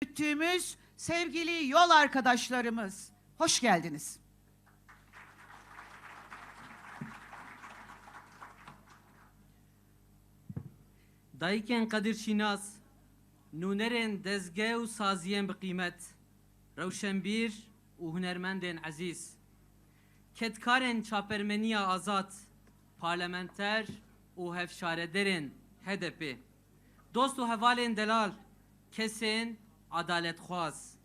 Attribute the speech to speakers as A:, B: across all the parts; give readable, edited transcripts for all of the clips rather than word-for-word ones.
A: yürüttüğümüz sevgili yol arkadaşlarımız, hoş geldiniz.
B: Dayıken Kadir Şinas, nûnerên dezgeh û saziyên bi qîmet, rewşenbîr û hunermendên ezîz, ketkarên çapermeniya azad, parlamenter û hevşarederên HDP, dost û hevalên delal, kesên adaletxwaz.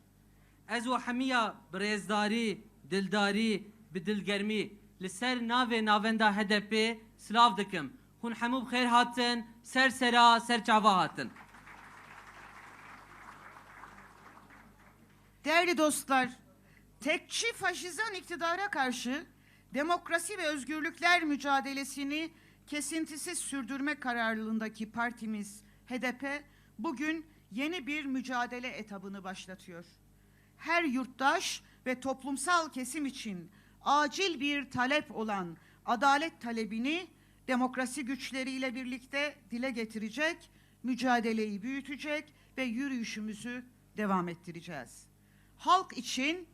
B: Ez û hemiya birêzdarî, dildarî, bi dilgermî li ser navê navenda HDP silav dikim. Hûn hemû bi xêr hatin, sersera, serçava hatin.
A: Değerli dostlar, tekçi faşizan iktidara karşı demokrasi ve özgürlükler mücadelesini kesintisiz sürdürme kararlılığındaki partimiz HDP bugün yeni bir mücadele etabını başlatıyor. Her yurttaş ve toplumsal kesim için acil bir talep olan adalet talebini demokrasi güçleriyle birlikte dile getirecek, mücadeleyi büyütecek ve yürüyüşümüzü devam ettireceğiz. Halk için,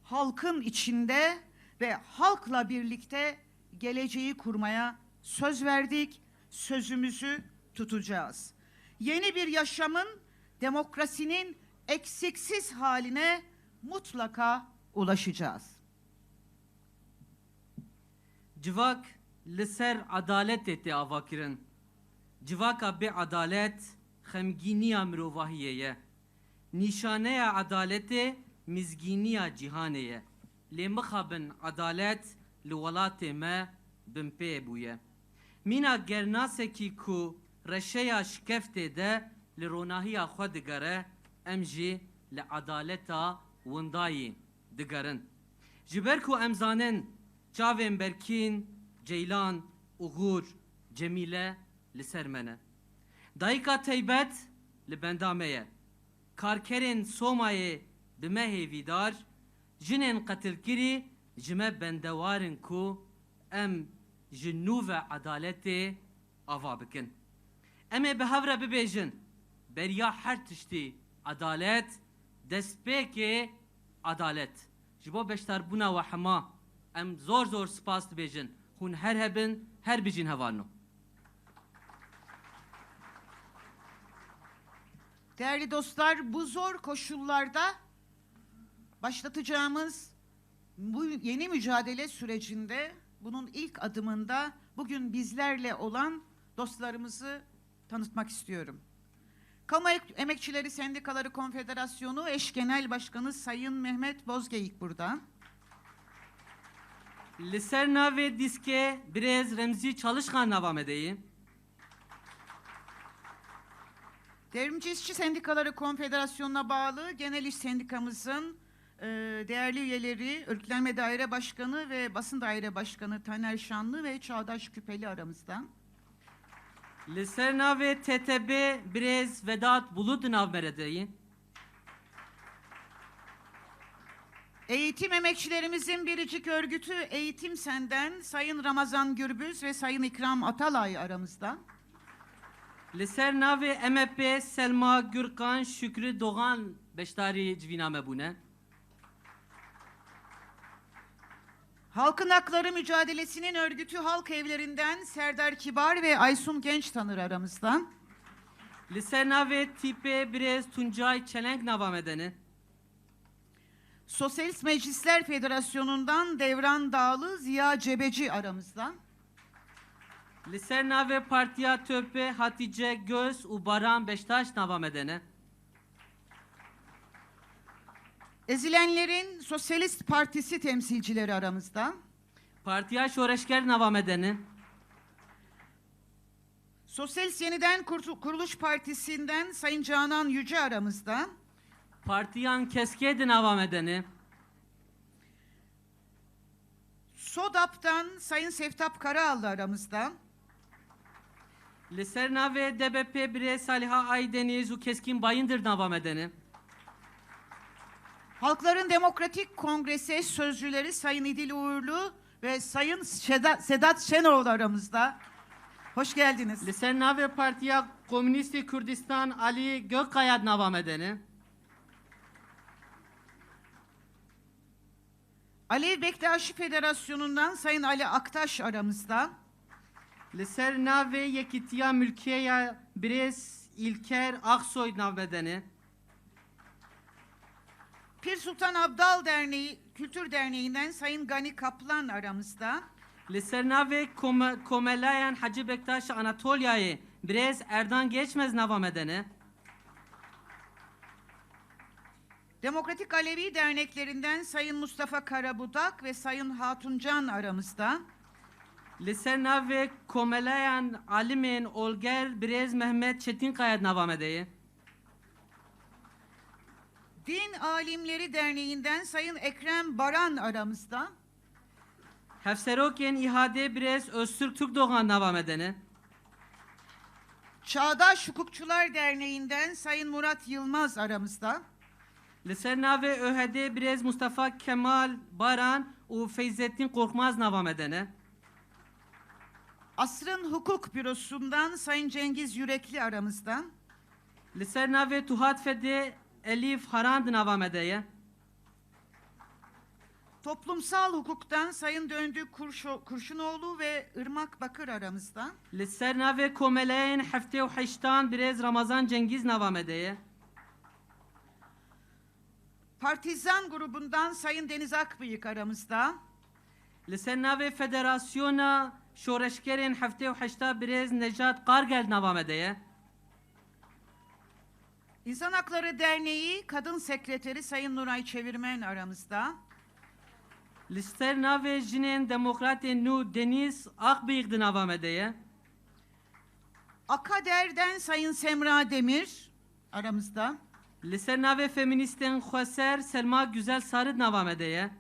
A: halkın içinde ve halkla birlikte geleceği kurmaya söz verdik, sözümüzü tutacağız. Yeni bir yaşamın, demokrasinin eksiksiz haline mutlaka ulaşacağız.
B: Civak li ser adaletê tê avakirin. Civaka bê adalet xemgîniya mirovahiyê ye. Nîşaneya adaletê mizgîniya cîhanê ye. Lê mixabin adalet li welatê me binpê bûye. Mîna gernasekî ku reşeya şikeftê de li ronahiya xwe digere, em jî li adaleta windayê digerin. Ji ber ku em zanin çavên Berkîn, Ceylan, Uğur, Cemile li ser me ne. Dayika teybet li benda me ye. Karkerên Somayê bi me hêvîdar, jinên qetilkirî ji me bendewarin ku em ji nûve adaletê ava bikin. Em ê bi hev re bibêjin, beriya her tiştî adalet, destpêkê adalet. Ji bo beşdarbûna we hema em zor zor spas dibêjin. Hûn her hebin, her bijîn hevalno.
A: Değerli dostlar, bu zor koşullarda başlatacağımız bu yeni mücadele sürecinde bunun ilk adımında bugün bizlerle olan dostlarımızı tanıtmak istiyorum. Kamu Emekçileri Sendikaları Konfederasyonu Eş Genel Başkanı Sayın Mehmet Bozgeyik burada.
B: Li ser navê dîskê Birêz Remzî Çalışkan nava me deyî.
A: Devrimci İşçi Sendikaları Konfederasyonu'na bağlı Genel İş Sendikamızın değerli üyeleri, Örgütlenme Daire Başkanı ve Basın Daire Başkanı Taner Şanlı ve Çağdaş Küpeli aramızda.
B: Li ser navê TTB Birêz Vedat Bulut nav me re deyî.
A: Eğitim emekçilerimizin biricik örgütü Eğitim Sen'den Sayın Ramazan Gürbüz ve Sayın İkram Atalay aramızda.
B: Li ser navê MHP Selma Gürkan Şükrü Doğan beşdarî civîna me bûne.
A: Halkın Hakları Mücadelesi'nin örgütü Halk Evlerinden Serdar Kibar ve Aysun Gençtanır aramızda.
B: Li ser navê Tîpê Birêz Tuncay Çelenk nava me dene.
A: Sosyalist Meclisler Federasyonu'ndan Devran Dağlı, Ziya Cebeci aramızda.
B: Li ser navê Partiya Töpê Hatice Göz û Baran Beştaş nava me dene.
A: Ezilenlerin Sosyalist Partisi temsilcileri aramızda.
B: Partiya Şoreşker nava me dene.
A: Sosyalist Yeniden Kuruluş Partisi'nden Sayın Canan Yüce aramızda.
B: Partiyan Keskedi nava me dene.
A: SODAP'tan Sayın Seftap Karaağlı aramızda.
B: Li ser navê DBP Birêz Saliha Aydeniz û Keskin Bayındır nava me dene.
A: Halkların Demokratik Kongresi sözcüleri Sayın İdil Uğurlu ve Sayın Sedat Şenoğlu aramızda. Hoş geldiniz.
B: Li ser navê Partiya Komünîstê Kurdistan Ali Gökkaya nava me dene.
A: Alev Bektaşi Federasyonu'ndan Sayın Ali Aktaş aramızda.
B: لسر ناوی یکیتیا ملکیه برز İlker Aksoy navbedeni.
A: Pir Sultan Abdal Derneği, Kültür Derneği'nden Sayın Gani Kaplan aramızda.
B: لسر ناوی کوملاین حجی بکتاش Anatolia'yı برز Erdan Geçmez navamedeni.
A: Demokratik Alevi Derneklerinden Sayın Mustafa Karabudak ve Sayın Hatuncan aramızda.
B: لسر ناوی کوملاین عالمین اولگر برز Mehmet Çetinkaya navamedeyi.
A: Din Alimleri Derneği'nden Sayın Ekrem Baran aramızda.
B: Hefseroken ihade brez Öztürk Türk Doğan navamedeni.
A: Çağdaş Hukukçular Derneği'nden Sayın Murat Yılmaz aramızda.
B: Liser nave öhede brez Mustafa Kemal Baran u Feyzettin Korkmaz navamedeni.
A: Asrın Hukuk Bürosu'ndan Sayın Cengiz Yürekli aramızda.
B: Liser nave Tuhat Fede Elif Harand navamedeye.
A: Toplumsal Hukuk'tan Sayın Döndü Kurşunoğlu ve Irmak Bakır aramızda.
B: Liser nave Komeleyn Hefte u Heştan brez Ramazan Cengiz navamedeye.
A: Partizan grubundan Sayın Deniz Akbıyık aramızda.
B: Liser nave Federasyona Şoreşkerin Hefte u Heşta brez Nejat Kargel navamedeye.
A: İnsan Hakları Derneği Kadın Sekreteri Sayın Nuray Çevirmen aramızda.
B: Lister nave Jinin Demokraten Nu Deniz Akbıyık navamedeye.
A: Akader'den Sayın Semra Demir aramızda.
B: Liser nave Feministen Xweser Selma Güzel Sarı navamedeye.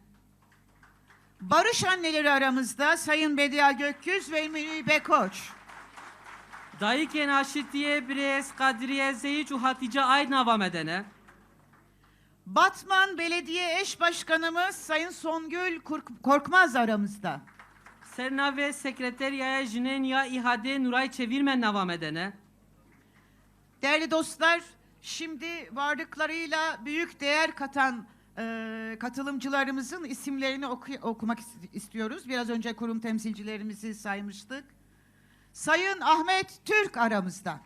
A: Barış Anneleri aramızda Sayın Bedia Gökyüz ve Münir Koç.
B: Dayıken Aşitiye Brez Kadriye Zeyic u Hatice Ay navamedene.
A: Batman Belediye Eş Başkanımız Sayın Songül Korkmaz aramızda.
B: Sernave Sekreteriyaya Jinen ya İhade Nuray Çevirmen navamedene.
A: Değerli dostlar, şimdi varlıklarıyla büyük değer katan katılımcılarımızın isimlerini okumak istiyoruz. Biraz önce kurum temsilcilerimizi saymıştık. Sayın Ahmet Türk aramızda.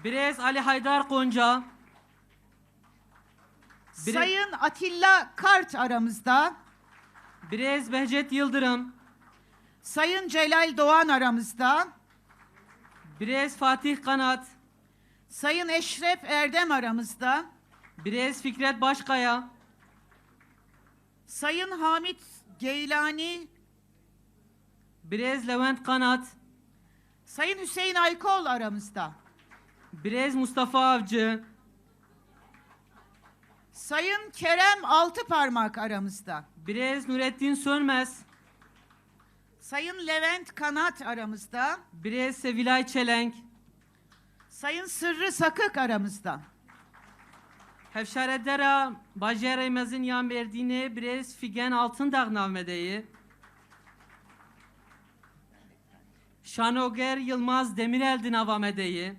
B: Brez Ali Haydar Gonca.
A: Sayın Atilla Kart aramızda.
B: Brez Behçet Yıldırım.
A: Sayın Celal Doğan aramızda.
B: Brez Fatih Kanat.
A: Sayın Eşref Erdem aramızda.
B: Brez Fikret Başkaya.
A: Sayın Hamit Geylani.
B: Brez Levent Kanat.
A: Sayın Hüseyin Aykol aramızda.
B: Brez Mustafa Avcı.
A: Sayın Kerem Altıparmak aramızda.
B: Brez Nurettin Sönmez.
A: Sayın Levent Kanat aramızda.
B: Brez Sevilay Çelenk.
A: Sayın Sırrı Sakık aramızda.
B: Hevşaredera Bajere Mezin Yan Berdine Brez Figen Altındağ navmedeyi. Şanoger Yılmaz Demireldi navamedeyi.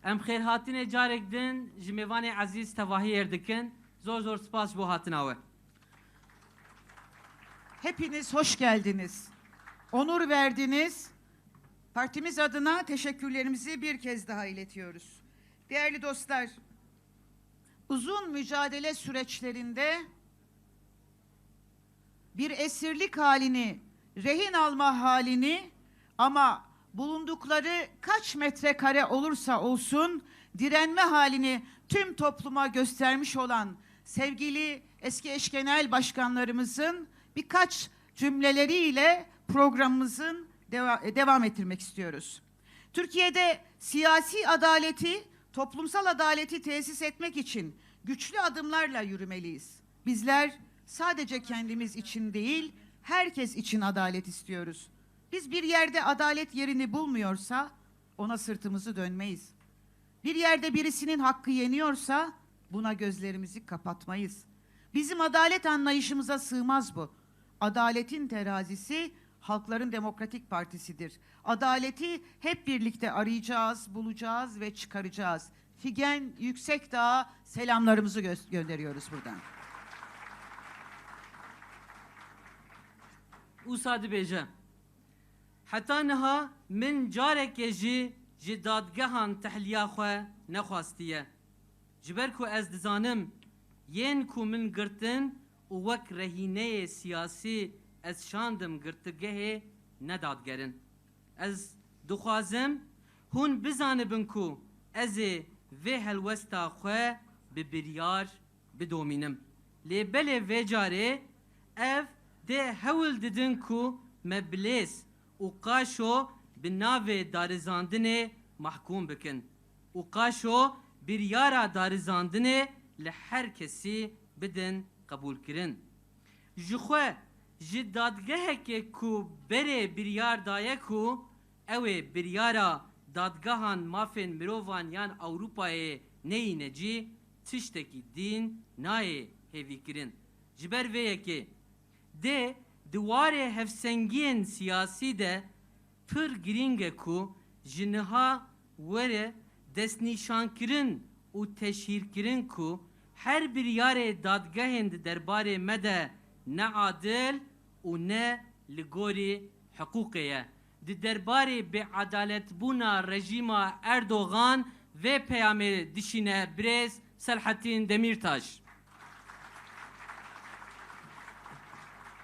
B: Em xêr hatine carek din ji mêvanê ezîz tevahî erdikin. Zor zor spas bu hatina we.
A: Hepiniz hoş geldiniz. Onur verdiniz. Partimiz adına teşekkürlerimizi bir kez daha iletiyoruz. Değerli dostlar, uzun mücadele süreçlerinde bir esirlik halini, rehin alma halini ama bulundukları kaç metrekare olursa olsun direnme halini tüm topluma göstermiş olan sevgili eski eş genel başkanlarımızın birkaç cümleleriyle programımızın devam ettirmek istiyoruz. Türkiye'de siyasi adaleti, toplumsal adaleti tesis etmek için güçlü adımlarla yürümeliyiz. Bizler sadece kendimiz için değil, herkes için adalet istiyoruz. Biz bir yerde adalet yerini bulmuyorsa ona sırtımızı dönmeyiz. Bir yerde birisinin hakkı yeniyorsa buna gözlerimizi kapatmayız. Bizim adalet anlayışımıza sığmaz bu. Adaletin terazisi Halkların Demokratik Partisi'dir. Adaleti hep birlikte arayacağız, bulacağız ve çıkaracağız. Figen Yüksekdağ'a selamlarımızı gönderiyoruz buradan.
B: Usa dibêje heta niha min carekê jî ji dadgehan tehliya xwe nexwastiye ji ber ku ez dizanim yên ku min girtin û wek rehîneyê siyasî ez şandim girtîgehê nedadgerin. Ez dixwazim hûn bizanibin ku ez ê vê helwesta xwe bi biryar bidomînim. Lê belê vê carê ev de hewil didin ku me bilês û qaşo bi navê darizandinê mahkûm bikin û qaşo biryara darizandinê li her kesî bidin qebûlkirin. Ji xwe ji dadgehekê ku berê biryar daye ku ew ê biryara dadgehan mafên mirovan yan Ewropayê neyîne cî tiştekî din nayê hêvîkirin. Ji ber vê yekê de diwarê hevsengiyên siyasî de pir girîng e ku ji niha were destnîşankirin û teşhîrkirin ku her biryarê dadgehên di derbarê me de ne adil û ne li gorî hiqûqê ye. Di derbarê beadaletbûna rejîma Erdogan vê peyamê dişîne Birêz Selahattin Demirtaş.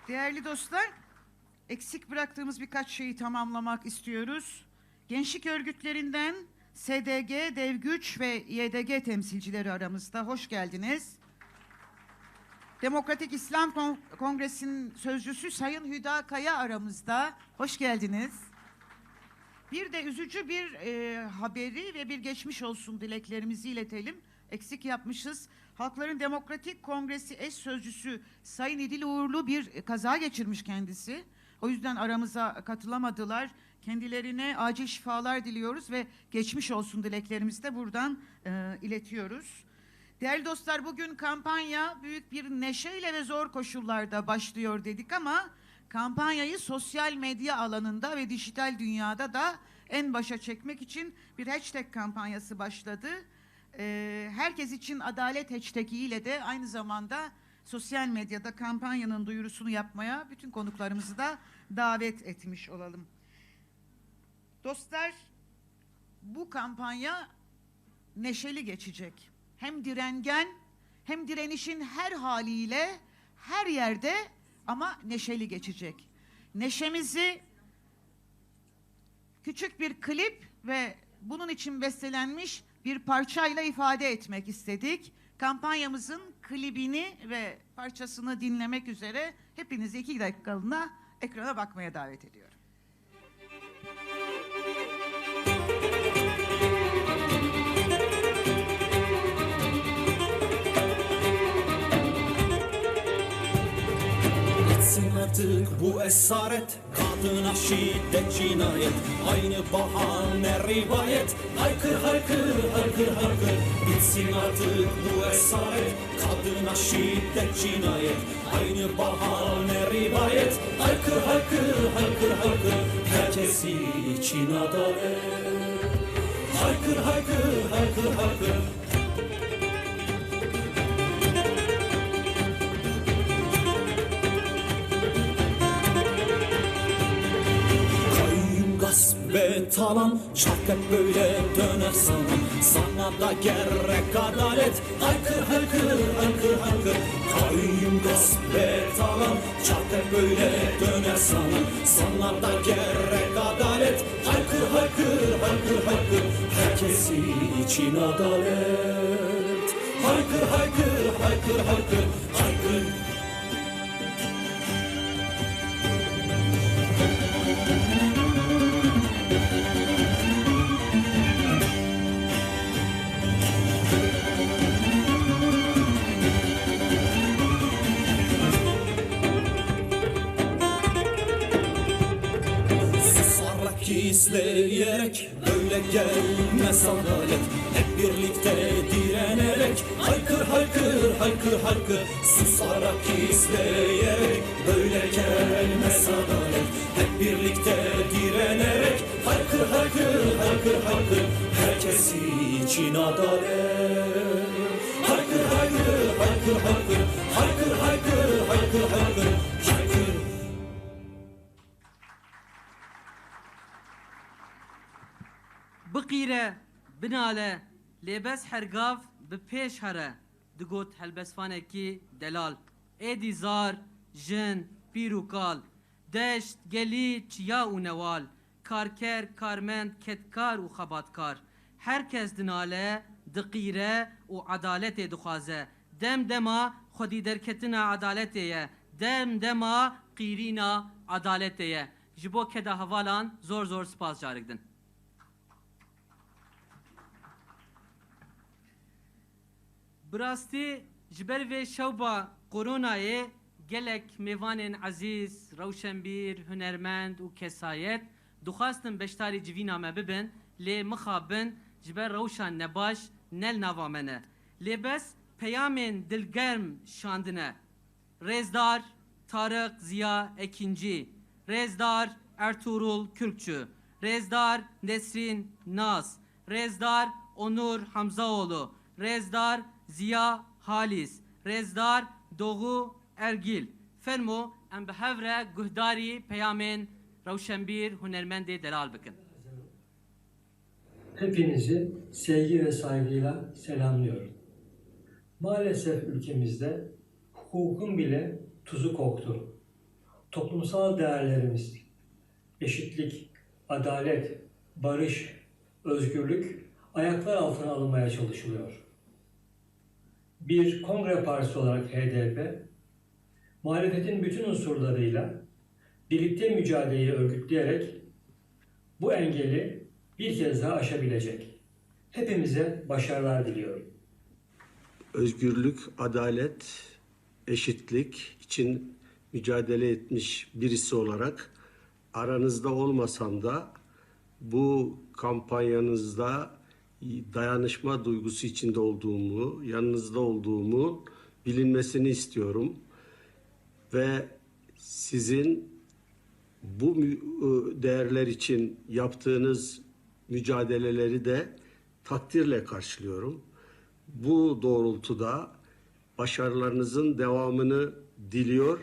A: Değerli dostlar, eksik bıraktığımız birkaç şeyi tamamlamak istiyoruz. Gençlik örgütlerinden SDG, Devgüç ve YDG temsilcileri aramızda. Hoş geldiniz. Demokratik İslam Kongresi'nin sözcüsü Sayın Hüda Kaya aramızda. Hoş geldiniz. Bir de üzücü bir haberi ve bir geçmiş olsun dileklerimizi iletelim. Eksik yapmışız. Halkların Demokratik Kongresi eş sözcüsü Sayın İdil Uğurlu bir kaza geçirmiş kendisi. O yüzden aramıza katılamadılar. Kendilerine acil şifalar diliyoruz ve geçmiş olsun dileklerimizi de buradan iletiyoruz. Değerli dostlar, bugün kampanya büyük bir neşeyle ve zor koşullarda başlıyor dedik ama kampanyayı sosyal medya alanında ve dijital dünyada da en başa çekmek için bir hashtag kampanyası başladı. Herkes için adalet hashtag'i ile de aynı zamanda sosyal medyada kampanyanın duyurusunu yapmaya bütün konuklarımızı da davet etmiş olalım. Dostlar, bu kampanya neşeli geçecek. Hem direngen hem direnişin her haliyle her yerde ama neşeli geçecek. Neşemizi küçük bir klip ve bunun için bestelenmiş bir parçayla ifade etmek istedik. Kampanyamızın klibini ve parçasını dinlemek üzere hepinizi 2 dakikalığına ekrana bakmaya davet ediyorum.
C: Artık bu esaret, kadına şiddet cinayet, aynı bahane rivayet, haykır haykır haykır haykır. Bitsin artık bu esaret, kadına şiddet cinayet, aynı bahane rivayet, haykır haykır haykır haykır. Herkes için adalet, haykır haykır haykır haykır. Ve talan çark hep böyle döner sana. Sana da gerek adalet, haykır haykır haykır haykır. Kayyum gasp ve talan çark hep böyle döner sana. Sana da gerek adalet, haykır haykır haykır haykır. Herkes için adalet, haykır haykır haykır haykır haykır. İzleyerek böyle gelmez adalet. Hep birlikte direnerek haykır haykır haykır haykır. Susarak izleyerek böyle gelmez adalet. Hep birlikte direnerek haykır Haykır haykır haykır haykır, herkes için adalet. Haykır haykır haykır haykır, haykır haykır haykır haykır, haykır.
B: بقیره بناله لبس هرگاف به پیش هره دگوت هلبسفانه کی دلال ایدی زار جن پیروکال دشت گلی چیا و نوال کارکر کارمند کتکار و خباتکار herkes dinale dقیره و عدالت دخوازه دم دما خودی درکتنا عدالتیه دم دما قیرینا عدالتیه جبو کده هوالان زور زور سپاس جارگدن براستی جبر و شوبا قرونای گلک میوان عزیز روشنبیر هنرمند و کسایت دخواستن بشتاری جوینا ببن لی مخابن جبر روشن نباش نل نوامنه لی بس پیامین دلگرم شاندنه رزدار Tarık Ziya Ekinci, Rezdar Ertuğrul Kürkçü, Rezdar Nesrin Naz, Rezdar Onur Hamzaoğlu, Rezdar Ziya Halis, Rezdar Doğu Ergil. Fermo em behevre guhdari peyamen Ravşenbir Hunermendi Delal bikin.
D: Hepinizi sevgi ve saygıyla selamlıyorum. Maalesef ülkemizde hukukun bile tuzu koktu. Toplumsal değerlerimiz, eşitlik, adalet, barış, özgürlük ayaklar altına alınmaya çalışılıyor. Bir kongre partisi olarak HDP, muhalefetin bütün unsurlarıyla birlikte mücadeleyi örgütleyerek bu engeli bir kez daha aşabilecek. Hepimize başarılar diliyorum.
E: Özgürlük, adalet, eşitlik için mücadele etmiş birisi olarak aranızda olmasam da bu kampanyanızda dayanışma duygusu içinde olduğumu, yanınızda olduğumu bilinmesini istiyorum. Ve sizin bu değerler için yaptığınız mücadeleleri de takdirle karşılıyorum. Bu doğrultuda başarılarınızın devamını diliyor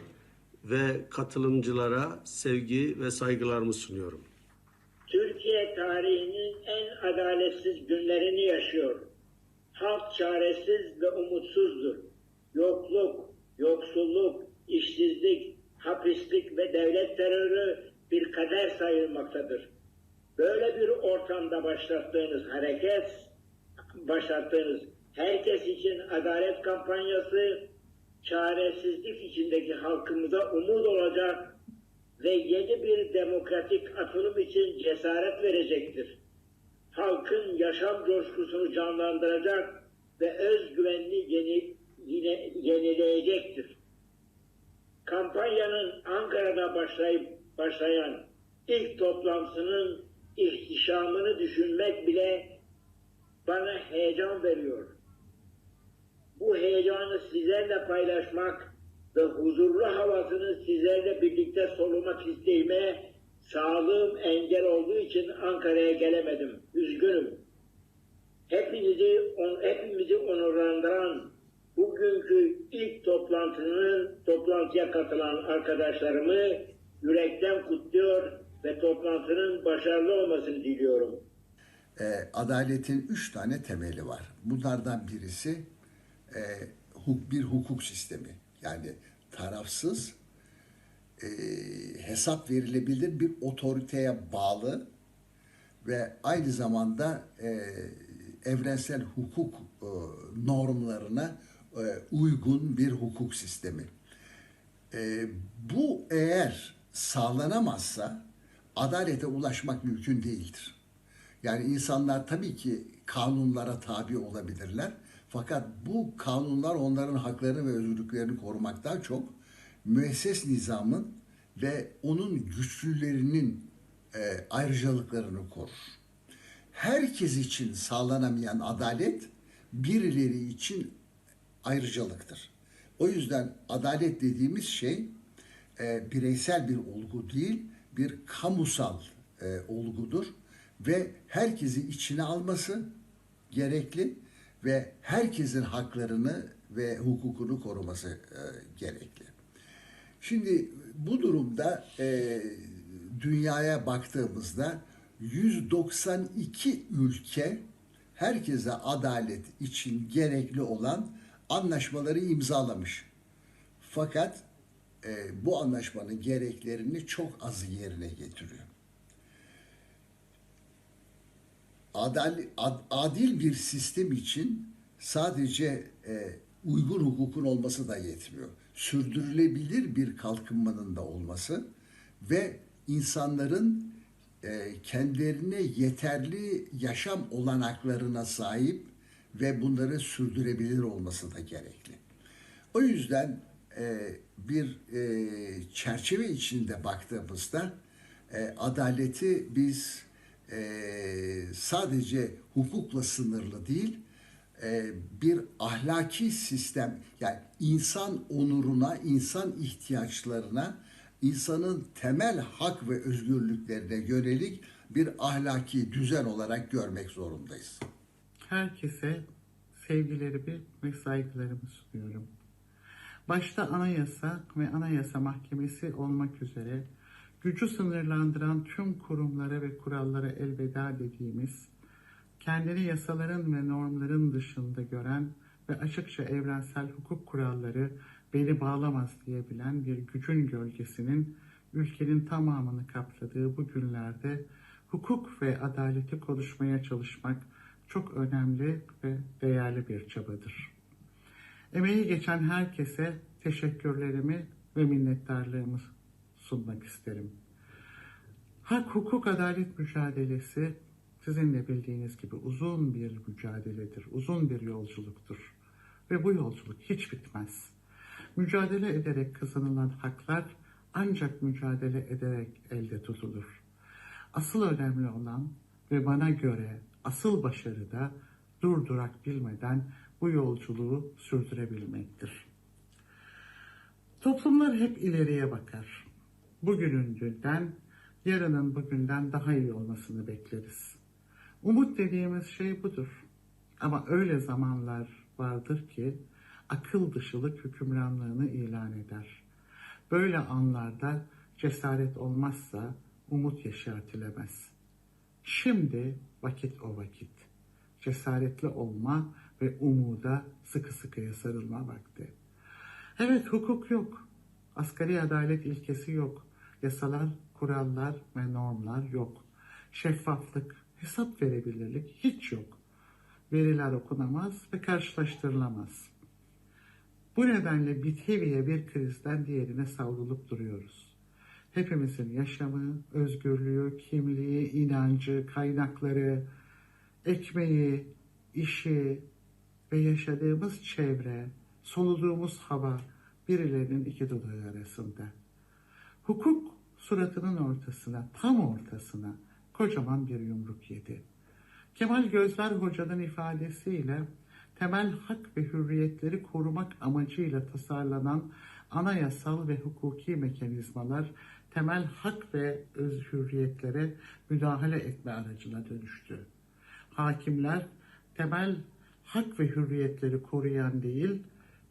E: ve katılımcılara sevgi ve saygılarımı sunuyorum.
F: Türkiye tarihinin en adaletsiz günlerini yaşıyor. Halk çaresiz ve umutsuzdur. Yokluk, yoksulluk, işsizlik, hapislik ve devlet terörü bir kader sayılmaktadır. Böyle bir ortamda başlattığınız herkes için adalet kampanyası, çaresizlik içindeki halkımıza umut olacak ve yeni bir demokratik atılım için cesaret verecektir. Halkın yaşam coşkusunu canlandıracak ve özgüvenini yenileyecektir. Kampanyanın Ankara'da başlayan ilk toplantısının ihtişamını düşünmek bile bana heyecan veriyor. Bu heyecanı sizlerle paylaşmak ve huzurlu havasını sizlerle birlikte solumak isteğime sağlığım engel olduğu için Ankara'ya gelemedim. Üzgünüm. Hepimizi onurlandıran bugünkü ilk toplantıya katılan arkadaşlarımı yürekten kutluyor ve toplantının başarılı olmasını diliyorum.
G: Adaletin 3 tane temeli var. Bunlardan birisi bir hukuk sistemi. Yani tarafsız, hesap verilebilir bir otoriteye bağlı ve aynı zamanda evrensel hukuk normlarına uygun bir hukuk sistemi. Bu eğer sağlanamazsa adalete ulaşmak mümkün değildir. Yani insanlar tabii ki kanunlara tabi olabilirler. Fakat bu kanunlar onların haklarını ve özgürlüklerini korumaktan çok müesses nizamın ve onun güçlülerinin ayrıcalıklarını korur. Herkes için sağlanamayan adalet birileri için ayrıcalıktır. O yüzden adalet dediğimiz şey bireysel bir olgu değil, bir kamusal olgudur ve herkesi içine alması gerekli ve herkesin haklarını ve hukukunu koruması gerekli. Şimdi bu durumda dünyaya baktığımızda 192 ülke herkese adalet için gerekli olan anlaşmaları imzalamış. Fakat bu anlaşmanın gereklerini çok azı yerine getiriyor. Adil bir sistem için sadece uygun hukukun olması da yetmiyor. Sürdürülebilir bir kalkınmanın da olması ve insanların kendilerine yeterli yaşam olanaklarına sahip ve bunları sürdürebilir olması da gerekli. O yüzden bir çerçeve içinde baktığımızda adaleti biz sadece hukukla sınırlı değil, bir ahlaki sistem, yani insan onuruna, insan ihtiyaçlarına, insanın temel hak ve özgürlüklerine yönelik bir ahlaki düzen olarak görmek zorundayız.
H: Herkese sevgilerimi ve saygılarımı sunuyorum. Başta anayasa ve anayasa mahkemesi olmak üzere gücü sınırlandıran tüm kurumlara ve kurallara elveda dediğimiz, kendini yasaların ve normların dışında gören ve açıkça evrensel hukuk kuralları beni bağlamaz diyebilen bir gücün gölgesinin ülkenin tamamını kapladığı bu günlerde hukuk ve adaleti konuşmaya çalışmak çok önemli ve değerli bir çabadır. Emeği geçen herkese teşekkürlerimi ve minnettarlığımı sunmak isterim. Hak, hukuk, adalet mücadelesi sizin de bildiğiniz gibi uzun bir mücadeledir, uzun bir yolculuktur. Ve bu yolculuk hiç bitmez. Mücadele ederek kazanılan haklar ancak mücadele ederek elde tutulur. Asıl önemli olan ve bana göre asıl başarı da durdurak bilmeden bu yolculuğu sürdürebilmektir. Toplumlar hep ileriye bakar. Bugünün dünden, yarının bugünden daha iyi olmasını bekleriz. Umut dediğimiz şey budur. Ama öyle zamanlar vardır ki akıl dışılık hükümranlığını ilan eder. Böyle anlarda cesaret olmazsa umut yeşertilemez. Şimdi vakit o vakit. Cesaretli olma ve umuda sıkı sıkıya sarılma vakti. Evet, hukuk yok. Asgari adalet ilkesi yok. Yasalar, kurallar ve normlar yok. Şeffaflık, hesap verebilirlik hiç yok. Veriler okunamaz ve karşılaştırılamaz. Bu nedenle biteviye bir krizden diğerine savrulup duruyoruz. Hepimizin yaşamı, özgürlüğü, kimliği, inancı, kaynakları, ekmeği, işi ve yaşadığımız çevre, soluduğumuz hava birilerinin iki dudağı arasında. Hukuk suratının ortasına, tam ortasına kocaman bir yumruk yedi. Kemal Gözler Hoca'nın ifadesiyle temel hak ve hürriyetleri korumak amacıyla tasarlanan anayasal ve hukuki mekanizmalar temel hak ve hürriyetlere müdahale etme aracına dönüştü. Hakimler temel hak ve hürriyetleri koruyan değil,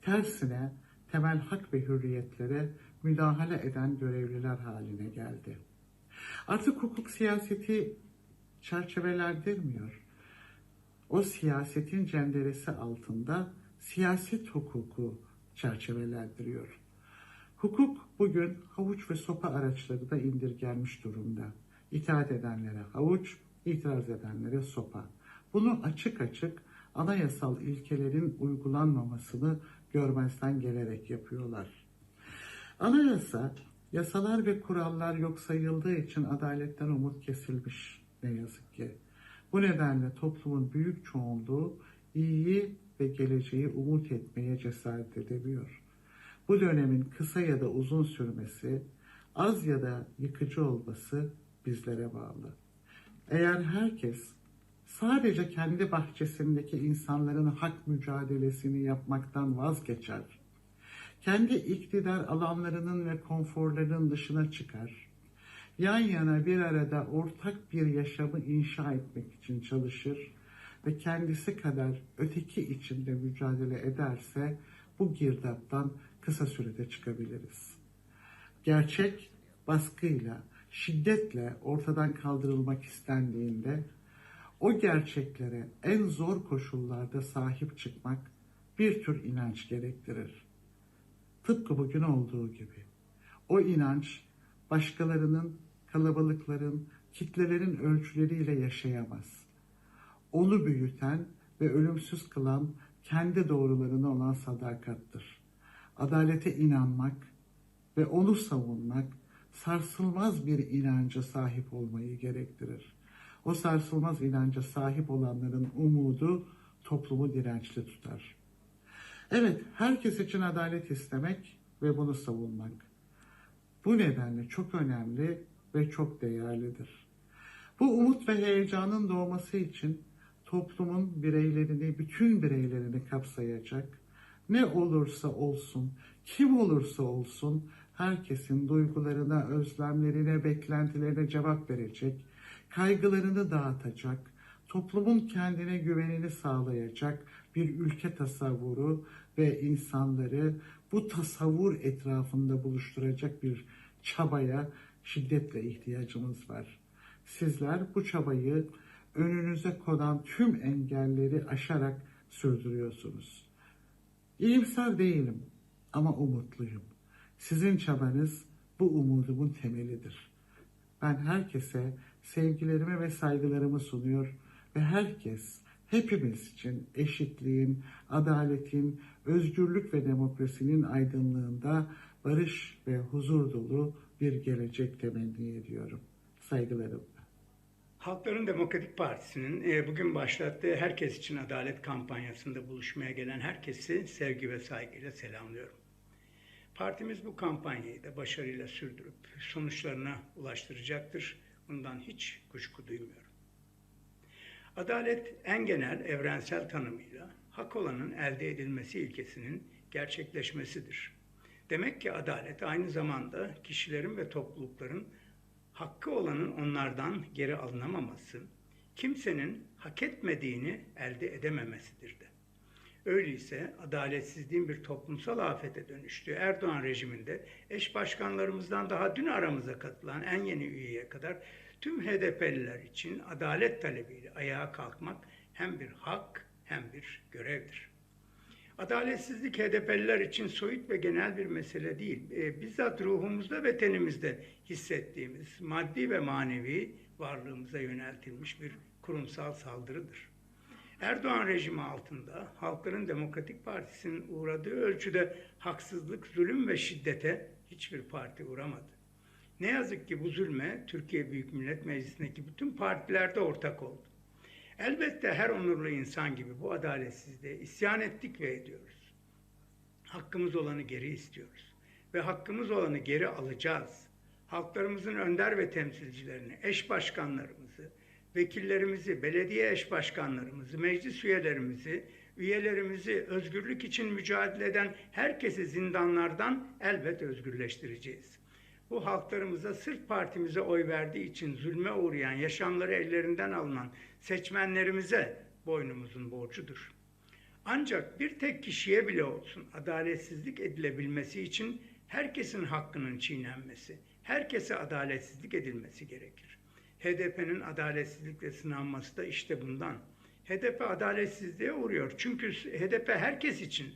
H: tersine temel hak ve hürriyetlere müdahale eden görevliler haline geldi. Artık hukuk siyaseti çerçevelendirmiyor. O siyasetin cenderesi altında siyaset hukuku çerçevelendiriyor. Hukuk bugün havuç ve sopa araçları da indirgenmiş durumda. İtaat edenlere havuç, itiraz edenlere sopa. Bunu açık açık anayasal ilkelerin uygulanmamasını görmezden gelerek yapıyorlar. Anayasa, yasalar ve kurallar yok sayıldığı için adaletten umut kesilmiş ne yazık ki. Bu nedenle toplumun büyük çoğunluğu iyiyi ve geleceği umut etmeye cesaret edemiyor. Bu dönemin kısa ya da uzun sürmesi, az ya da yıkıcı olması bizlere bağlı. Eğer herkes sadece kendi bahçesindeki insanların hak mücadelesini yapmaktan vazgeçer, kendi iktidar alanlarının ve konforlarının dışına çıkar, yan yana bir arada ortak bir yaşamı inşa etmek için çalışır ve kendisi kadar öteki içinde mücadele ederse bu girdaptan kısa sürede çıkabiliriz. Gerçek baskıyla, şiddetle ortadan kaldırılmak istendiğinde o gerçeklere en zor koşullarda sahip çıkmak bir tür inanç gerektirir. Tıpkı bugün olduğu gibi. O inanç başkalarının, kalabalıkların, kitlelerin ölçüleriyle yaşayamaz. Onu büyüten ve ölümsüz kılan kendi doğrularına olan sadakattır. Adalete inanmak ve onu savunmak sarsılmaz bir inanca sahip olmayı gerektirir. O sarsılmaz inanca sahip olanların umudu toplumu dirençli tutar. Evet, herkes için adalet istemek ve bunu savunmak. Bu nedenle çok önemli ve çok değerlidir. Bu umut ve heyecanın doğması için toplumun bireylerini, bütün bireylerini kapsayacak, ne olursa olsun, kim olursa olsun herkesin duygularına, özlemlerine, beklentilerine cevap verecek, kaygılarını dağıtacak, toplumun kendine güvenini sağlayacak bir ülke tasavvuru ve insanları bu tasavvur etrafında buluşturacak bir çabaya şiddetle ihtiyacımız var. Sizler bu çabayı önünüze konan tüm engelleri aşarak sürdürüyorsunuz. İyimser değilim ama umutluyum. Sizin çabanız bu umudumun temelidir. Ben herkese sevgilerimi ve saygılarımı sunuyor ve herkes, hepimiz için eşitliğin, adaletin, özgürlük ve demokrasinin aydınlığında barış ve huzur dolu bir gelecek temenni ediyorum. Saygılarımla.
I: Halkların Demokratik Partisi'nin bugün başlattığı Herkes İçin Adalet kampanyasında buluşmaya gelen herkesi sevgi ve saygıyla selamlıyorum. Partimiz bu kampanyayı da başarıyla sürdürüp sonuçlarına ulaştıracaktır. Bundan hiç kuşku duymuyorum. Adalet en genel evrensel tanımıyla hak olanın elde edilmesi ilkesinin gerçekleşmesidir. Demek ki adalet aynı zamanda kişilerin ve toplulukların hakkı olanın onlardan geri alınamaması, kimsenin hak etmediğini elde edememesidir de. Öyleyse adaletsizliğin bir toplumsal afete dönüştüğü Erdoğan rejiminde eş başkanlarımızdan daha dün aramıza katılan en yeni üyeye kadar tüm HDP'liler için adalet talebiyle ayağa kalkmak hem bir hak hem bir görevdir. Adaletsizlik HDP'liler için soyut ve genel bir mesele değil, bizzat ruhumuzda ve tenimizde hissettiğimiz maddi ve manevi varlığımıza yöneltilmiş bir kurumsal saldırıdır. Erdoğan rejimi altında Halkların Demokratik Partisi'nin uğradığı ölçüde haksızlık, zulüm ve şiddete hiçbir parti uğramadı. Ne yazık ki bu zulme Türkiye Büyük Millet Meclisi'ndeki bütün partiler de ortak oldu. Elbette her onurlu insan gibi bu adaletsizliğe isyan ettik ve ediyoruz. Hakkımız olanı geri istiyoruz ve hakkımız olanı geri alacağız. Halklarımızın önder ve temsilcilerini, eş başkanlarımızı, vekillerimizi, belediye eş başkanlarımızı, meclis üyelerimizi, özgürlük için mücadele eden herkesi zindanlardan elbet özgürleştireceğiz. Bu halklarımıza sırf partimize oy verdiği için zulme uğrayan, yaşamları ellerinden alınan seçmenlerimize boynumuzun borcudur. Ancak bir tek kişiye bile olsun adaletsizlik edilebilmesi için herkesin hakkının çiğnenmesi, herkese adaletsizlik edilmesi gerekir. HDP'nin adaletsizlikle sınanması da işte bundan. HDP adaletsizliğe uğruyor çünkü HDP herkes için,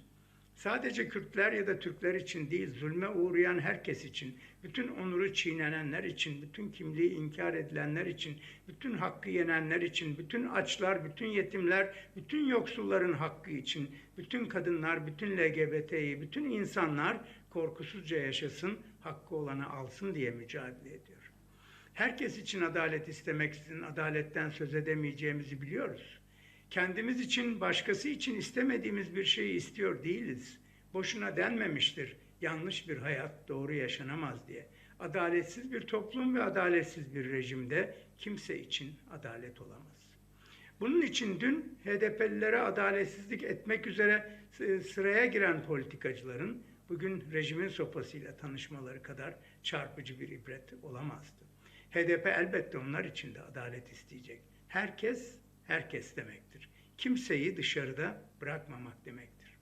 I: sadece Kürtler ya da Türkler için değil, zulme uğrayan herkes için, bütün onuru çiğnenenler için, bütün kimliği inkar edilenler için, bütün hakkı yenenler için, bütün açlar, bütün yetimler, bütün yoksulların hakkı için, bütün kadınlar, bütün LGBT'yi, bütün insanlar korkusuzca yaşasın, hakkı olanı alsın diye mücadele ediyor. Herkes için adalet istemeksizin adaletten söz edemeyeceğimizi biliyoruz. Kendimiz için, başkası için istemediğimiz bir şeyi istiyor değiliz. Boşuna denmemiştir, yanlış bir hayat doğru yaşanamaz diye. Adaletsiz bir toplum ve adaletsiz bir rejimde kimse için adalet olamaz. Bunun için dün HDP'lilere adaletsizlik etmek üzere sıraya giren politikacıların bugün rejimin sopasıyla tanışmaları kadar çarpıcı bir ibret olamazdı. HDP elbette onlar için de adalet isteyecek. Herkes, herkes demektir. Kimseyi dışarıda bırakmamak demektir.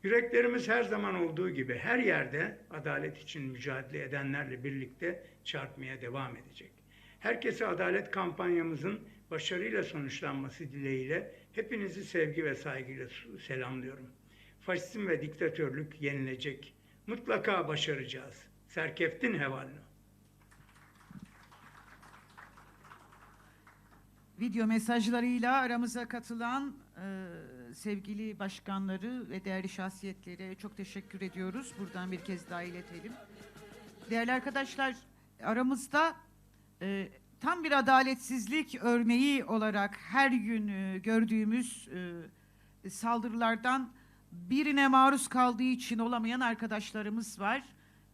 I: Yüreklerimiz her zaman olduğu gibi her yerde adalet için mücadele edenlerle birlikte çarpmaya devam edecek. Herkese adalet kampanyamızın başarıyla sonuçlanması dileğiyle hepinizi sevgi ve saygıyla selamlıyorum. Faşizm ve diktatörlük yenilecek. Mutlaka başaracağız. Serkeftin hevalno.
A: Video mesajlarıyla aramıza katılan sevgili başkanları ve değerli şahsiyetlere çok teşekkür ediyoruz. Buradan bir kez daha iletelim. Değerli arkadaşlar, aramızda tam bir adaletsizlik örneği olarak her gün gördüğümüz saldırılardan birine maruz kaldığı için olamayan arkadaşlarımız var.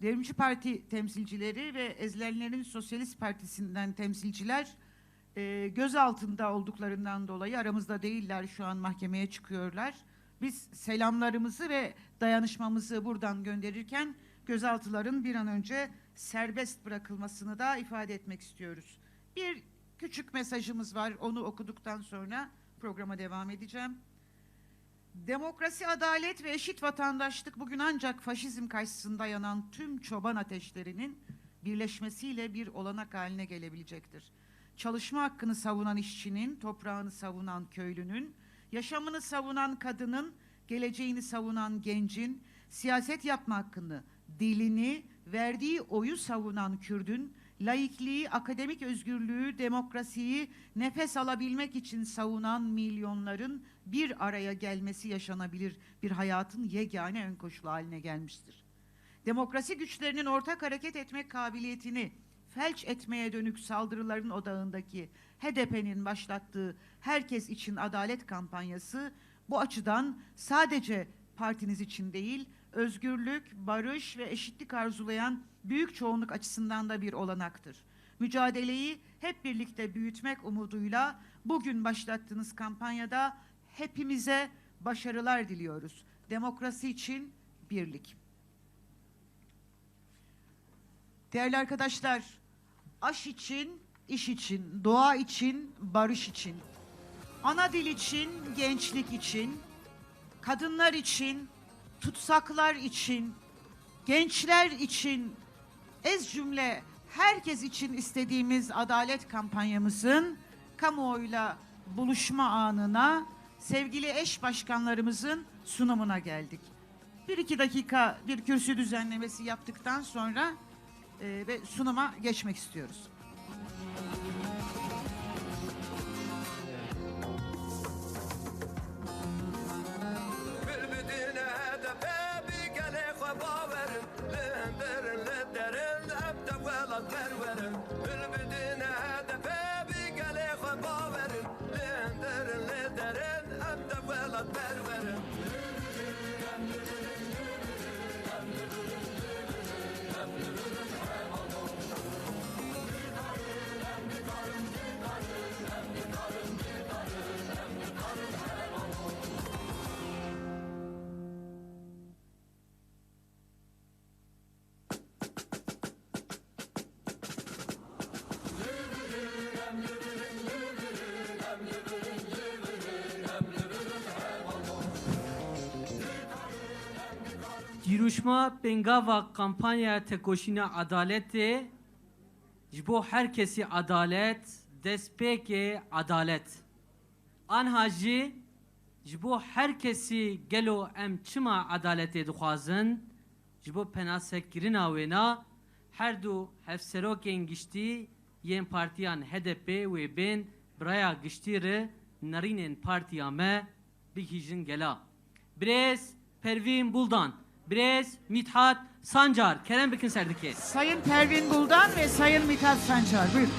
A: Devrimci Parti temsilcileri ve ezilenlerin Sosyalist Partisi'nden temsilciler gözaltında olduklarından dolayı aramızda değiller, şu an mahkemeye çıkıyorlar. Biz selamlarımızı ve dayanışmamızı buradan gönderirken gözaltıların bir an önce serbest bırakılmasını da ifade etmek istiyoruz. Bir küçük mesajımız var, onu okuduktan sonra programa devam edeceğim. Demokrasi, adalet ve eşit vatandaşlık bugün ancak faşizm karşısında yanan tüm çoban ateşlerinin birleşmesiyle bir olanak haline gelebilecektir. Çalışma hakkını savunan işçinin, toprağını savunan köylünün, yaşamını savunan kadının, geleceğini savunan gencin, siyaset yapma hakkını, dilini, verdiği oyu savunan Kürdün, laikliği, akademik özgürlüğü, demokrasiyi nefes alabilmek için savunan milyonların bir araya gelmesi yaşanabilir bir hayatın yegane ön koşulu haline gelmiştir. Demokrasi güçlerinin ortak hareket etme kabiliyetini felç etmeye dönük saldırıların odağındaki HDP'nin başlattığı Herkes için Adalet kampanyası bu açıdan sadece partiniz için değil, özgürlük, barış ve eşitlik arzulayan büyük çoğunluk açısından da bir olanaktır. Mücadeleyi hep birlikte büyütmek umuduyla bugün başlattığınız kampanyada hepimize başarılar diliyoruz. Demokrasi için birlik. Değerli arkadaşlar, aş için, iş için, doğa için, barış için, ana dil için, gençlik için, kadınlar için, tutsaklar için, gençler için, ez cümle herkes için istediğimiz adalet kampanyamızın kamuoyuyla buluşma anına sevgili eş başkanlarımızın sunumuna geldik. 1-2 dakika bir kürsü düzenlemesi yaptıktan sonra ve sunuma geçmek istiyoruz.
B: Yürüyüşme pengava kampanya tekoşina adaleti, jibo herkesi adalet, despeke adalet. Anhaji, jibo herkesi gelo em çima adaleti dukhazın, jibo penasekirina wena, her du hefseroken gişti, yen partiyan HDP ve ben braya giştiri, narinen partiyame, bihijin gela. Brez, Pervin Buldan, Brez, Mithat, Sancar. Kerem Bekin Serdiki.
A: Sayın Pervin Buldan ve Sayın Mithat Sancar. Buyurun.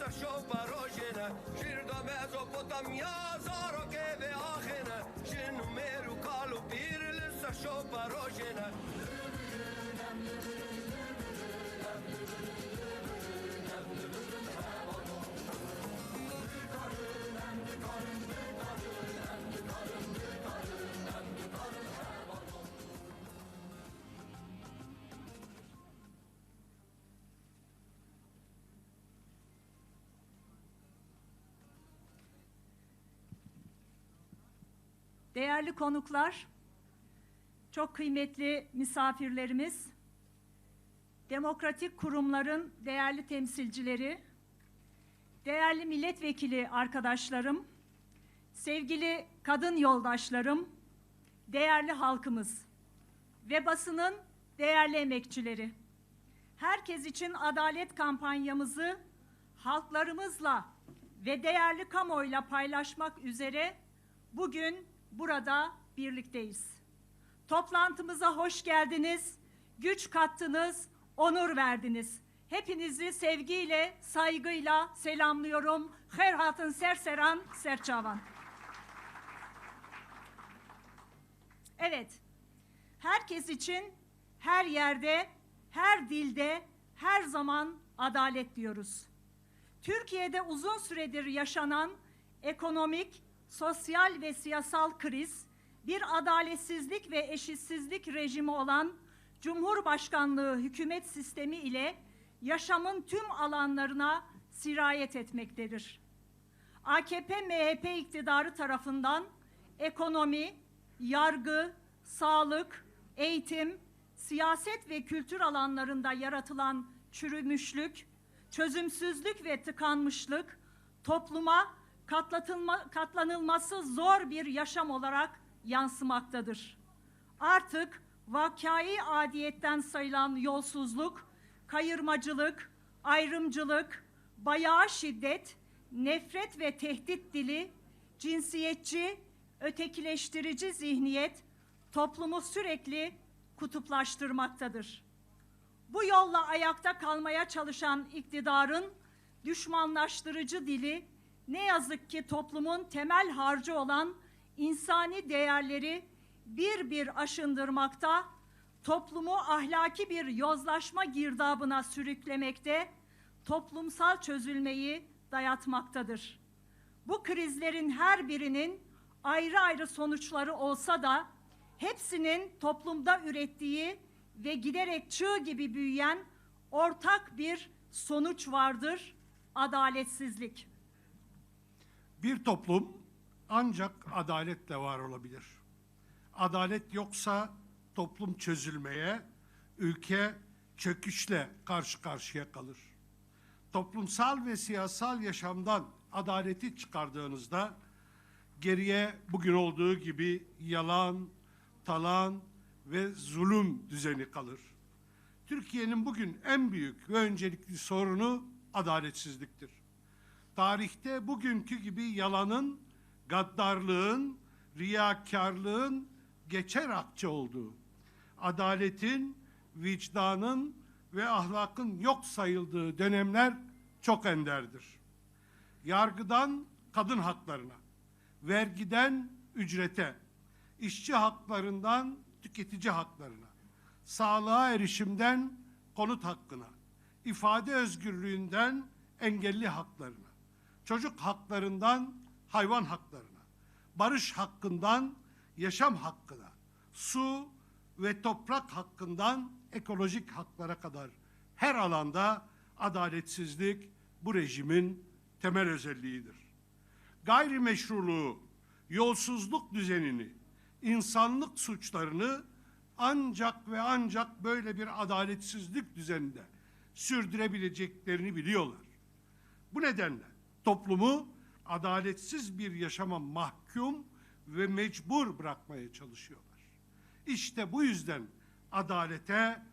J: سرشو باروجنا شيردا ميزوبوتاميا زارو كيفي آخنا شنو ميرو قالوا بير لسرشو باروجنا
K: Değerli konuklar, çok kıymetli misafirlerimiz, demokratik kurumların değerli temsilcileri, değerli milletvekili arkadaşlarım, sevgili kadın yoldaşlarım, değerli halkımız ve basının değerli emekçileri. Herkes için adalet kampanyamızı halklarımızla ve değerli kamuoyuyla paylaşmak üzere bugün burada birlikteyiz. Toplantımıza hoş geldiniz, güç kattınız, onur verdiniz. Hepinizi sevgiyle, saygıyla selamlıyorum. Herhatın serseran, serçavan. Evet, herkes için her yerde, her dilde, her zaman adalet diyoruz. Türkiye'de uzun süredir yaşanan ekonomik, sosyal ve siyasal kriz, bir adaletsizlik ve eşitsizlik rejimi olan Cumhurbaşkanlığı hükümet sistemi ile yaşamın tüm alanlarına sirayet etmektedir. AKP-MHP iktidarı tarafından ekonomi, yargı, sağlık, eğitim, siyaset ve kültür alanlarında yaratılan çürümüşlük, çözümsüzlük ve tıkanmışlık topluma katlanılması zor bir yaşam olarak yansımaktadır. Artık vakâi adiyetten sayılan yolsuzluk, kayırmacılık, ayrımcılık, bayağı şiddet, nefret ve tehdit dili, cinsiyetçi, ötekileştirici zihniyet toplumu sürekli kutuplaştırmaktadır. Bu yolla ayakta kalmaya çalışan iktidarın düşmanlaştırıcı dili ne yazık ki toplumun temel harcı olan insani değerleri bir bir aşındırmakta, toplumu ahlaki bir yozlaşma girdabına sürüklemekte, toplumsal çözülmeyi dayatmaktadır. Bu krizlerin her birinin ayrı ayrı sonuçları olsa da hepsinin toplumda ürettiği ve giderek çığ gibi büyüyen ortak bir sonuç vardır: adaletsizlik.
L: Bir toplum ancak adaletle var olabilir. Adalet yoksa toplum çözülmeye, ülke çöküşle karşı karşıya kalır. Toplumsal ve siyasal yaşamdan adaleti çıkardığınızda geriye bugün olduğu gibi yalan, talan ve zulüm düzeni kalır. Türkiye'nin bugün en büyük ve öncelikli sorunu adaletsizliktir. Tarihte bugünkü gibi yalanın, gaddarlığın, riyakarlığın geçer akçe olduğu, adaletin, vicdanın ve ahlakın yok sayıldığı dönemler çok enderdir. Yargıdan kadın haklarına, vergiden ücrete, işçi haklarından tüketici haklarına, sağlığa erişimden konut hakkına, ifade özgürlüğünden engelli haklarına, çocuk haklarından hayvan haklarına, barış hakkından yaşam hakkına, su ve toprak hakkından ekolojik haklara kadar her alanda adaletsizlik bu rejimin temel özelliğidir. Gayrimeşruluğu, yolsuzluk düzenini, insanlık suçlarını ancak ve ancak böyle bir adaletsizlik düzeninde sürdürebileceklerini biliyorlar. Bu nedenle toplumu adaletsiz bir yaşama mahkum ve mecbur bırakmaya çalışıyorlar. İşte bu yüzden adalete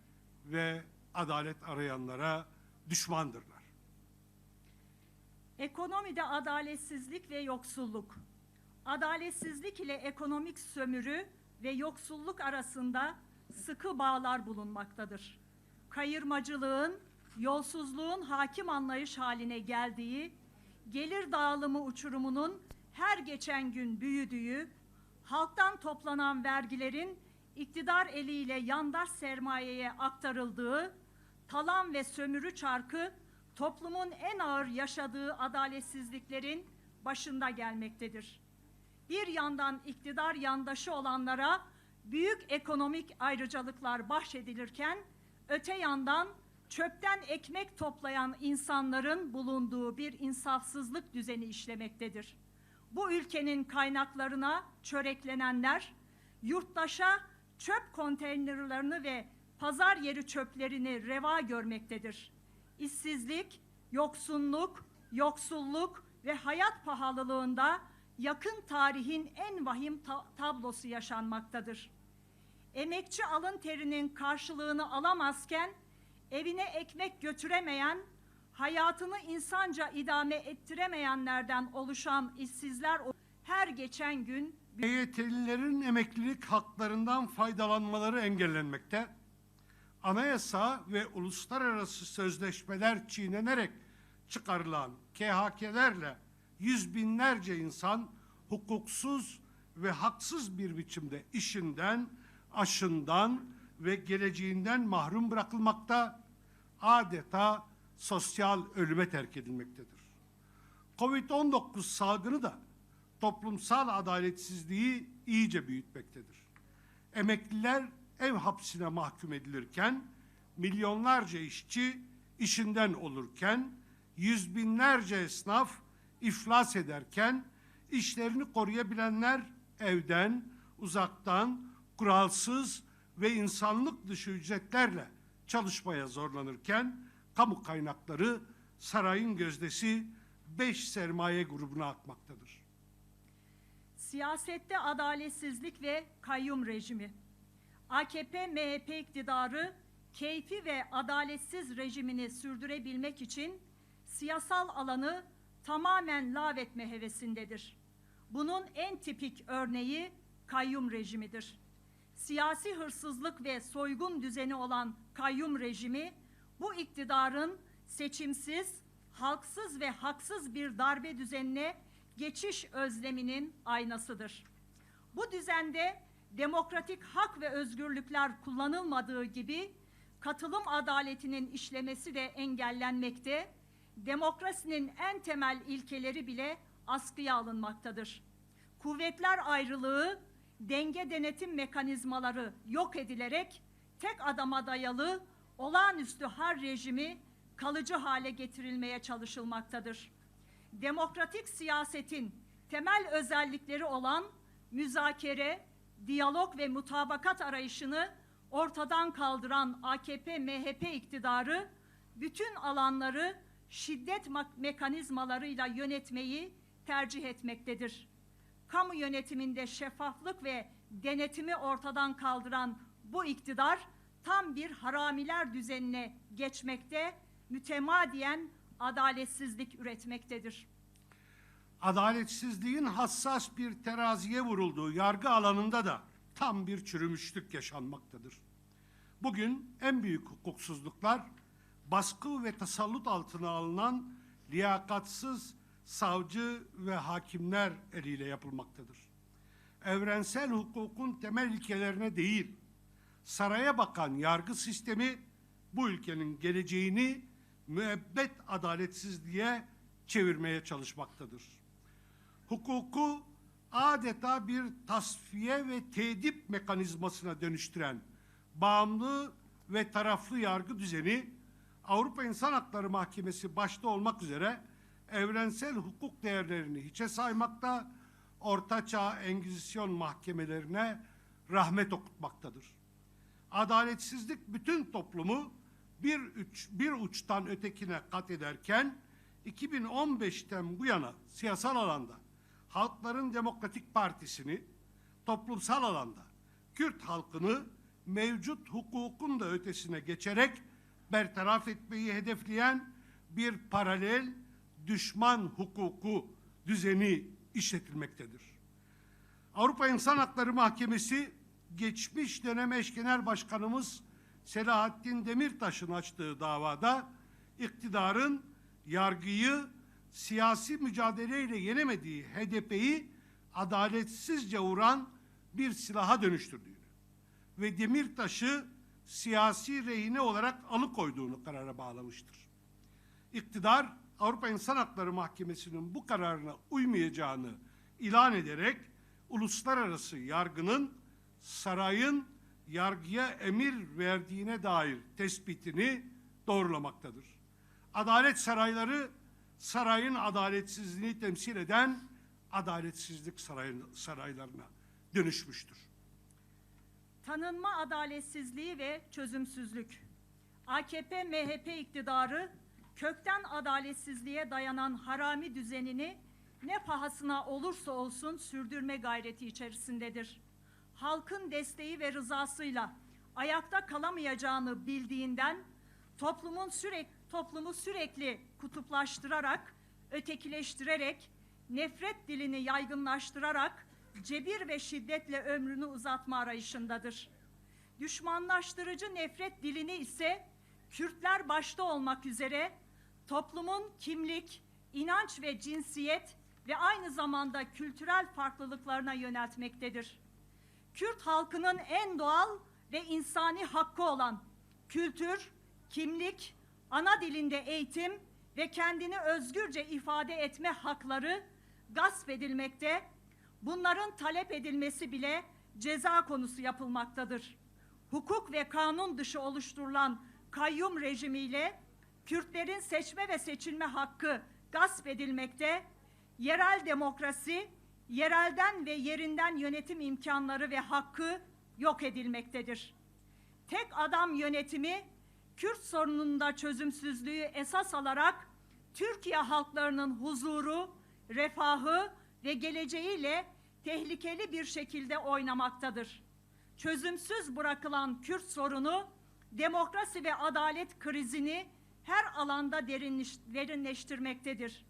L: ve adalet arayanlara düşmandırlar.
K: Ekonomide adaletsizlik ve yoksulluk, adaletsizlik ile ekonomik sömürü ve yoksulluk arasında sıkı bağlar bulunmaktadır. Kayırmacılığın, yolsuzluğun hakim anlayış haline geldiği, gelir dağılımı uçurumunun her geçen gün büyüdüğü, halktan toplanan vergilerin iktidar eliyle yandaş sermayeye aktarıldığı, talan ve sömürü çarkı toplumun en ağır yaşadığı adaletsizliklerin başında gelmektedir. Bir yandan iktidar yandaşı olanlara büyük ekonomik ayrıcalıklar bahşedilirken, öte yandan çöpten ekmek toplayan insanların bulunduğu bir insafsızlık düzeni işlemektedir. Bu ülkenin kaynaklarına çöreklenenler, yurttaşa çöp konteynerlerini ve pazar yeri çöplerini reva görmektedir. İşsizlik, yoksulluk ve hayat pahalılığında yakın tarihin en vahim tablosu yaşanmaktadır. Emekçi alın terinin karşılığını alamazken, evine ekmek götüremeyen, hayatını insanca idame ettiremeyenlerden oluşan işsizler her geçen gün
L: EYT'lilerin emeklilik haklarından faydalanmaları engellenmekte, anayasa ve uluslararası sözleşmeler çiğnenerek çıkarılan KHK'lerle yüz binlerce insan hukuksuz ve haksız bir biçimde işinden, aşından ve geleceğinden mahrum bırakılmakta, adeta sosyal ölüme terk edilmektedir. Covid-19 salgını da toplumsal adaletsizliği iyice büyütmektedir. Emekliler ev hapsine mahkum edilirken, milyonlarca işçi işinden olurken, yüz binlerce esnaf iflas ederken, işlerini koruyabilenler evden, uzaktan, kuralsız ve insanlık dışı ücretlerle çalışmaya zorlanırken, kamu kaynakları sarayın gözdesi 5 sermaye grubuna akmaktadır.
K: Siyasette adaletsizlik ve kayyum rejimi. AKP-MHP iktidarı keyfi ve adaletsiz rejimini sürdürebilmek için siyasal alanı tamamen lağvetme hevesindedir. Bunun en tipik örneği kayyum rejimidir. Siyasi hırsızlık ve soygun düzeni olan kayyum rejimi, bu iktidarın seçimsiz, halksız ve haksız bir darbe düzenine geçiş özleminin aynasıdır. Bu düzende demokratik hak ve özgürlükler kullanılmadığı gibi katılım adaletinin işlemesi de engellenmekte, demokrasinin en temel ilkeleri bile askıya alınmaktadır. Kuvvetler ayrılığı, denge denetim mekanizmaları yok edilerek tek adama dayalı olağanüstü hal rejimi kalıcı hale getirilmeye çalışılmaktadır. Demokratik siyasetin temel özellikleri olan müzakere, diyalog ve mutabakat arayışını ortadan kaldıran AKP-MHP iktidarı bütün alanları şiddet mekanizmalarıyla yönetmeyi tercih etmektedir. Kamu yönetiminde şeffaflık ve denetimi ortadan kaldıran bu iktidar tam bir haramiler düzenine geçmekte, mütemadiyen adaletsizlik üretmektedir.
L: Adaletsizliğin hassas bir teraziye vurulduğu yargı alanında da tam bir çürümüşlük yaşanmaktadır. Bugün en büyük hukuksuzluklar baskı ve tasallut altına alınan liyakatsız savcı ve hakimler eliyle yapılmaktadır. Evrensel hukukun temel ilkelerine değil, saraya bakan yargı sistemi bu ülkenin geleceğini müebbet adaletsizliğe çevirmeye çalışmaktadır. Hukuku adeta bir tasfiye ve tedip mekanizmasına dönüştüren bağımlı ve taraflı yargı düzeni, Avrupa İnsan Hakları Mahkemesi başta olmak üzere evrensel hukuk değerlerini hiçe saymakta, Ortaçağ Engizisyon mahkemelerine rahmet okutmaktadır. Adaletsizlik bütün toplumu bir uçtan ötekine kat ederken, 2015'ten bu yana siyasal alanda Halkların Demokratik Partisi'ni, toplumsal alanda Kürt halkını mevcut hukukun da ötesine geçerek bertaraf etmeyi hedefleyen bir paralel düşman hukuku düzeni işletilmektedir. Avrupa İnsan Hakları Mahkemesi, geçmiş dönem eş genel başkanımız Selahattin Demirtaş'ın açtığı davada iktidarın yargıyı siyasi mücadeleyle yenemediği HDP'yi adaletsizce vuran bir silaha dönüştürdüğünü ve Demirtaş'ı siyasi rehine olarak alıkoyduğunu karara bağlamıştır. İktidar, Avrupa İnsan Hakları Mahkemesi'nin bu kararına uymayacağını ilan ederek uluslararası yargının sarayın yargıya emir verdiğine dair tespitini doğrulamaktadır. Adalet sarayları, sarayın adaletsizliğini temsil eden adaletsizlik saraylarına dönüşmüştür.
K: Tanınma adaletsizliği ve çözümsüzlük. AKP-MHP iktidarı kökten adaletsizliğe dayanan harami düzenini ne pahasına olursa olsun sürdürme gayreti içerisindedir. Halkın desteği ve rızasıyla ayakta kalamayacağını bildiğinden toplumu sürekli kutuplaştırarak, ötekileştirerek, nefret dilini yaygınlaştırarak cebir ve şiddetle ömrünü uzatma arayışındadır. Düşmanlaştırıcı nefret dilini ise Kürtler başta olmak üzere toplumun kimlik, inanç ve cinsiyet ve aynı zamanda kültürel farklılıklarına yöneltmektedir. Kürt halkının en doğal ve insani hakkı olan kültür, kimlik, ana dilinde eğitim ve kendini özgürce ifade etme hakları gasp edilmekte, bunların talep edilmesi bile ceza konusu yapılmaktadır. Hukuk ve kanun dışı oluşturulan kayyum rejimiyle Kürtlerin seçme ve seçilme hakkı gasp edilmekte, yerel demokrasi, yerelden ve yerinden yönetim imkanları ve hakkı yok edilmektedir. Tek adam yönetimi, Kürt sorununda çözümsüzlüğü esas alarak Türkiye halklarının huzuru, refahı ve geleceğiyle tehlikeli bir şekilde oynamaktadır. Çözümsüz bırakılan Kürt sorunu, demokrasi ve adalet krizini her alanda derinleştirmektedir.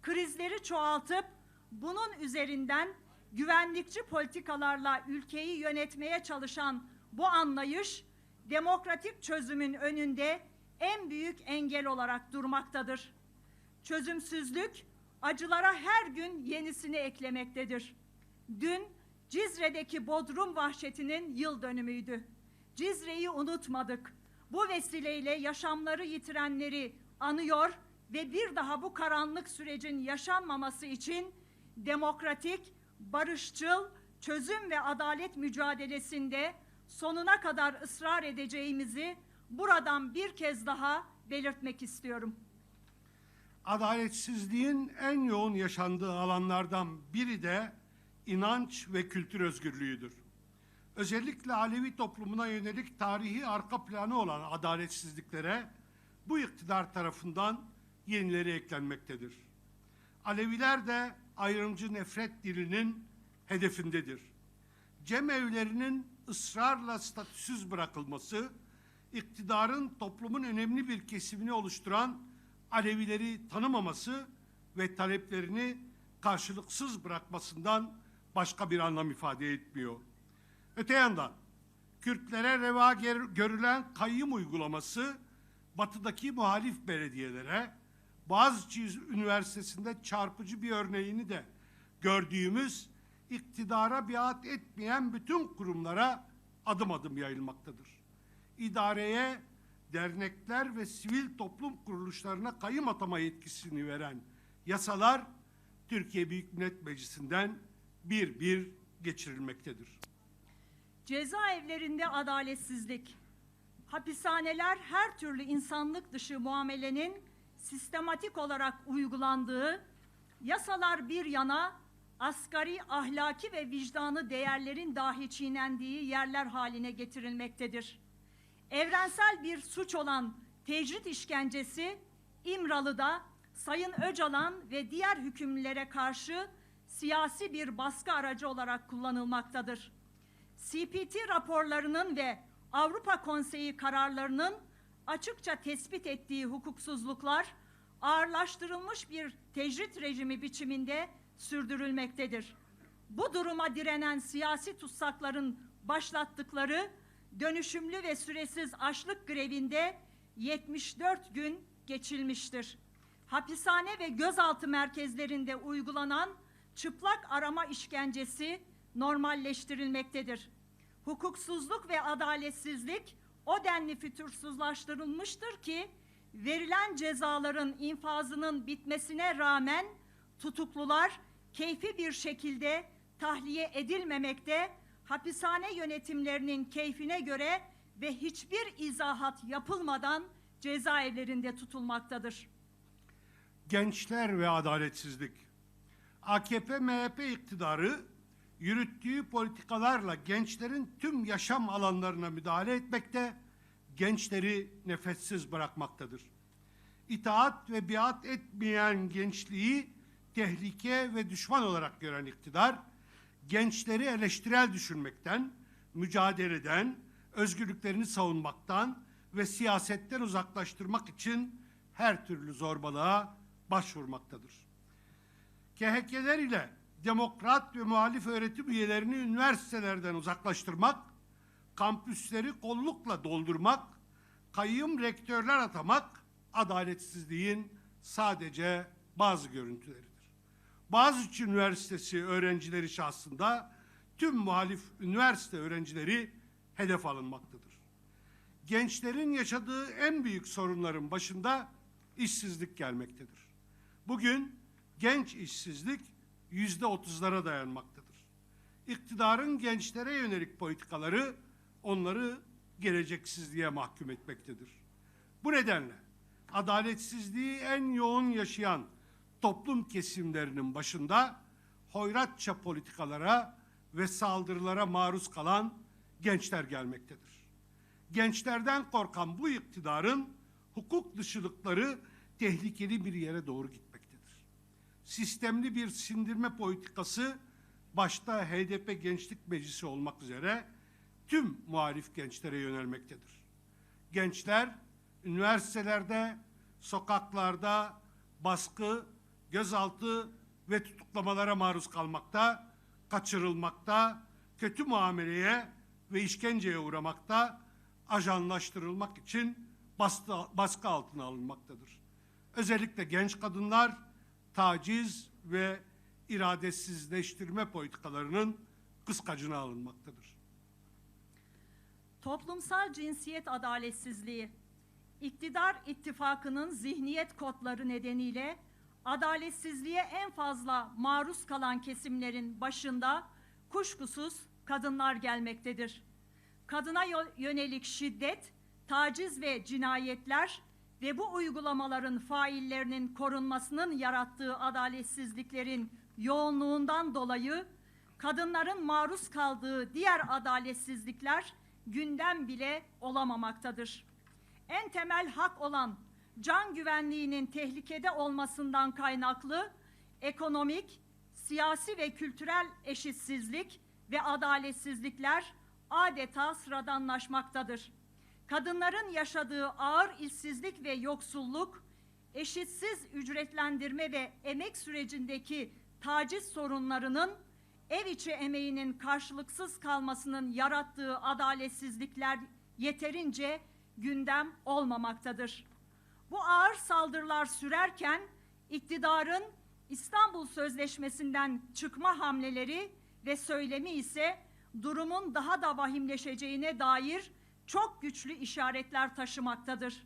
K: Krizleri çoğaltıp bunun üzerinden güvenlikçi politikalarla ülkeyi yönetmeye çalışan bu anlayış, demokratik çözümün önünde en büyük engel olarak durmaktadır. Çözümsüzlük, acılara her gün yenisini eklemektedir. Dün Cizre'deki Bodrum vahşetinin yıl dönümüydü. Cizre'yi unutmadık. Bu vesileyle yaşamları yitirenleri anıyor ve bir daha bu karanlık sürecin yaşanmaması için demokratik, barışçıl, çözüm ve adalet mücadelesinde sonuna kadar ısrar edeceğimizi buradan bir kez daha belirtmek istiyorum.
L: Adaletsizliğin en yoğun yaşandığı alanlardan biri de inanç ve kültür özgürlüğüdür. Özellikle Alevi toplumuna yönelik tarihi arka planı olan adaletsizliklere bu iktidar tarafından yenileri eklenmektedir. Aleviler de ayrımcı nefret dilinin hedefindedir. Cemevlerinin ısrarla statüsüz bırakılması, iktidarın toplumun önemli bir kesimini oluşturan Alevileri tanımaması ve taleplerini karşılıksız bırakmasından başka bir anlam ifade etmiyor. Öte yandan Kürtlere reva görülen kayyum uygulaması batıdaki muhalif belediyelere, Boğaziçi Üniversitesi'nde çarpıcı bir örneğini de gördüğümüz iktidara biat etmeyen bütün kurumlara adım adım yayılmaktadır. İdareye, dernekler ve sivil toplum kuruluşlarına kayyum atama yetkisini veren yasalar Türkiye Büyük Millet Meclisi'nden bir bir geçirilmektedir.
K: Cezaevlerinde adaletsizlik, hapishaneler her türlü insanlık dışı muamelenin sistematik olarak uygulandığı, yasalar bir yana asgari ahlaki ve vicdanı değerlerin dahi çiğnendiği yerler haline getirilmektedir. Evrensel bir suç olan tecrit işkencesi İmralı'da Sayın Öcalan ve diğer hükümlülere karşı siyasi bir baskı aracı olarak kullanılmaktadır. CPT raporlarının ve Avrupa Konseyi kararlarının açıkça tespit ettiği hukuksuzluklar ağırlaştırılmış bir tecrit rejimi biçiminde sürdürülmektedir. Bu duruma direnen siyasi tutsakların başlattıkları dönüşümlü ve süresiz açlık grevinde 74 gün geçilmiştir. Hapishane ve gözaltı merkezlerinde uygulanan çıplak arama işkencesi normalleştirilmektedir. Hukuksuzluk ve adaletsizlik o denli fütursuzlaştırılmıştır ki verilen cezaların infazının bitmesine rağmen tutuklular keyfi bir şekilde tahliye edilmemekte, hapishane yönetimlerinin keyfine göre ve hiçbir izahat yapılmadan cezaevlerinde tutulmaktadır.
L: Gençler ve adaletsizlik. AKP-MHP iktidarı yürüttüğü politikalarla gençlerin tüm yaşam alanlarına müdahale etmekte, gençleri nefessiz bırakmaktadır. İtaat ve biat etmeyen gençliği tehlike ve düşman olarak gören iktidar, gençleri eleştirel düşünmekten, mücadeleden, özgürlüklerini savunmaktan ve siyasetten uzaklaştırmak için her türlü zorbalığa başvurmaktadır. KHK'ler ile demokrat ve muhalif öğretim üyelerini üniversitelerden uzaklaştırmak, kampüsleri kollukla doldurmak, kayyum rektörler atamak adaletsizliğin sadece bazı görüntüleridir. Boğaziçi Üniversitesi öğrencileri şahsında tüm muhalif üniversite öğrencileri hedef alınmaktadır. Gençlerin yaşadığı en büyük sorunların başında işsizlik gelmektedir. Bugün genç işsizlik %30'lara dayanmaktadır. İktidarın gençlere yönelik politikaları onları geleceksizliğe mahkum etmektedir. Bu nedenle adaletsizliği en yoğun yaşayan toplum kesimlerinin başında hoyratça politikalara ve saldırılara maruz kalan gençler gelmektedir. Gençlerden korkan bu iktidarın hukuk dışılıkları tehlikeli bir yere doğru gitmektedir. Sistemli bir sindirme politikası başta HDP Gençlik Meclisi olmak üzere tüm muhalif gençlere yönelmektedir. Gençler üniversitelerde, sokaklarda baskı, gözaltı ve tutuklamalara maruz kalmakta, kaçırılmakta, kötü muameleye ve işkenceye uğramakta, ajanlaştırılmak için baskı altına alınmaktadır. Özellikle genç kadınlar taciz ve iradesizleştirme politikalarının kıskacına alınmaktadır.
K: Toplumsal cinsiyet adaletsizliği, iktidar ittifakının zihniyet kodları nedeniyle adaletsizliğe en fazla maruz kalan kesimlerin başında kuşkusuz kadınlar gelmektedir. Kadına yönelik şiddet, taciz ve cinayetler ve bu uygulamaların faillerinin korunmasının yarattığı adaletsizliklerin yoğunluğundan dolayı kadınların maruz kaldığı diğer adaletsizlikler gündem bile olamamaktadır. En temel hak olan can güvenliğinin tehlikede olmasından kaynaklı ekonomik, siyasi ve kültürel eşitsizlik ve adaletsizlikler adeta sıradanlaşmaktadır. Kadınların yaşadığı ağır işsizlik ve yoksulluk, eşitsiz ücretlendirme ve emek sürecindeki taciz sorunlarının ev içi emeğinin karşılıksız kalmasının yarattığı adaletsizlikler yeterince gündem olmamaktadır. Bu ağır saldırılar sürerken iktidarın İstanbul Sözleşmesi'nden çıkma hamleleri ve söylemi ise durumun daha da vahimleşeceğine dair çok güçlü işaretler taşımaktadır.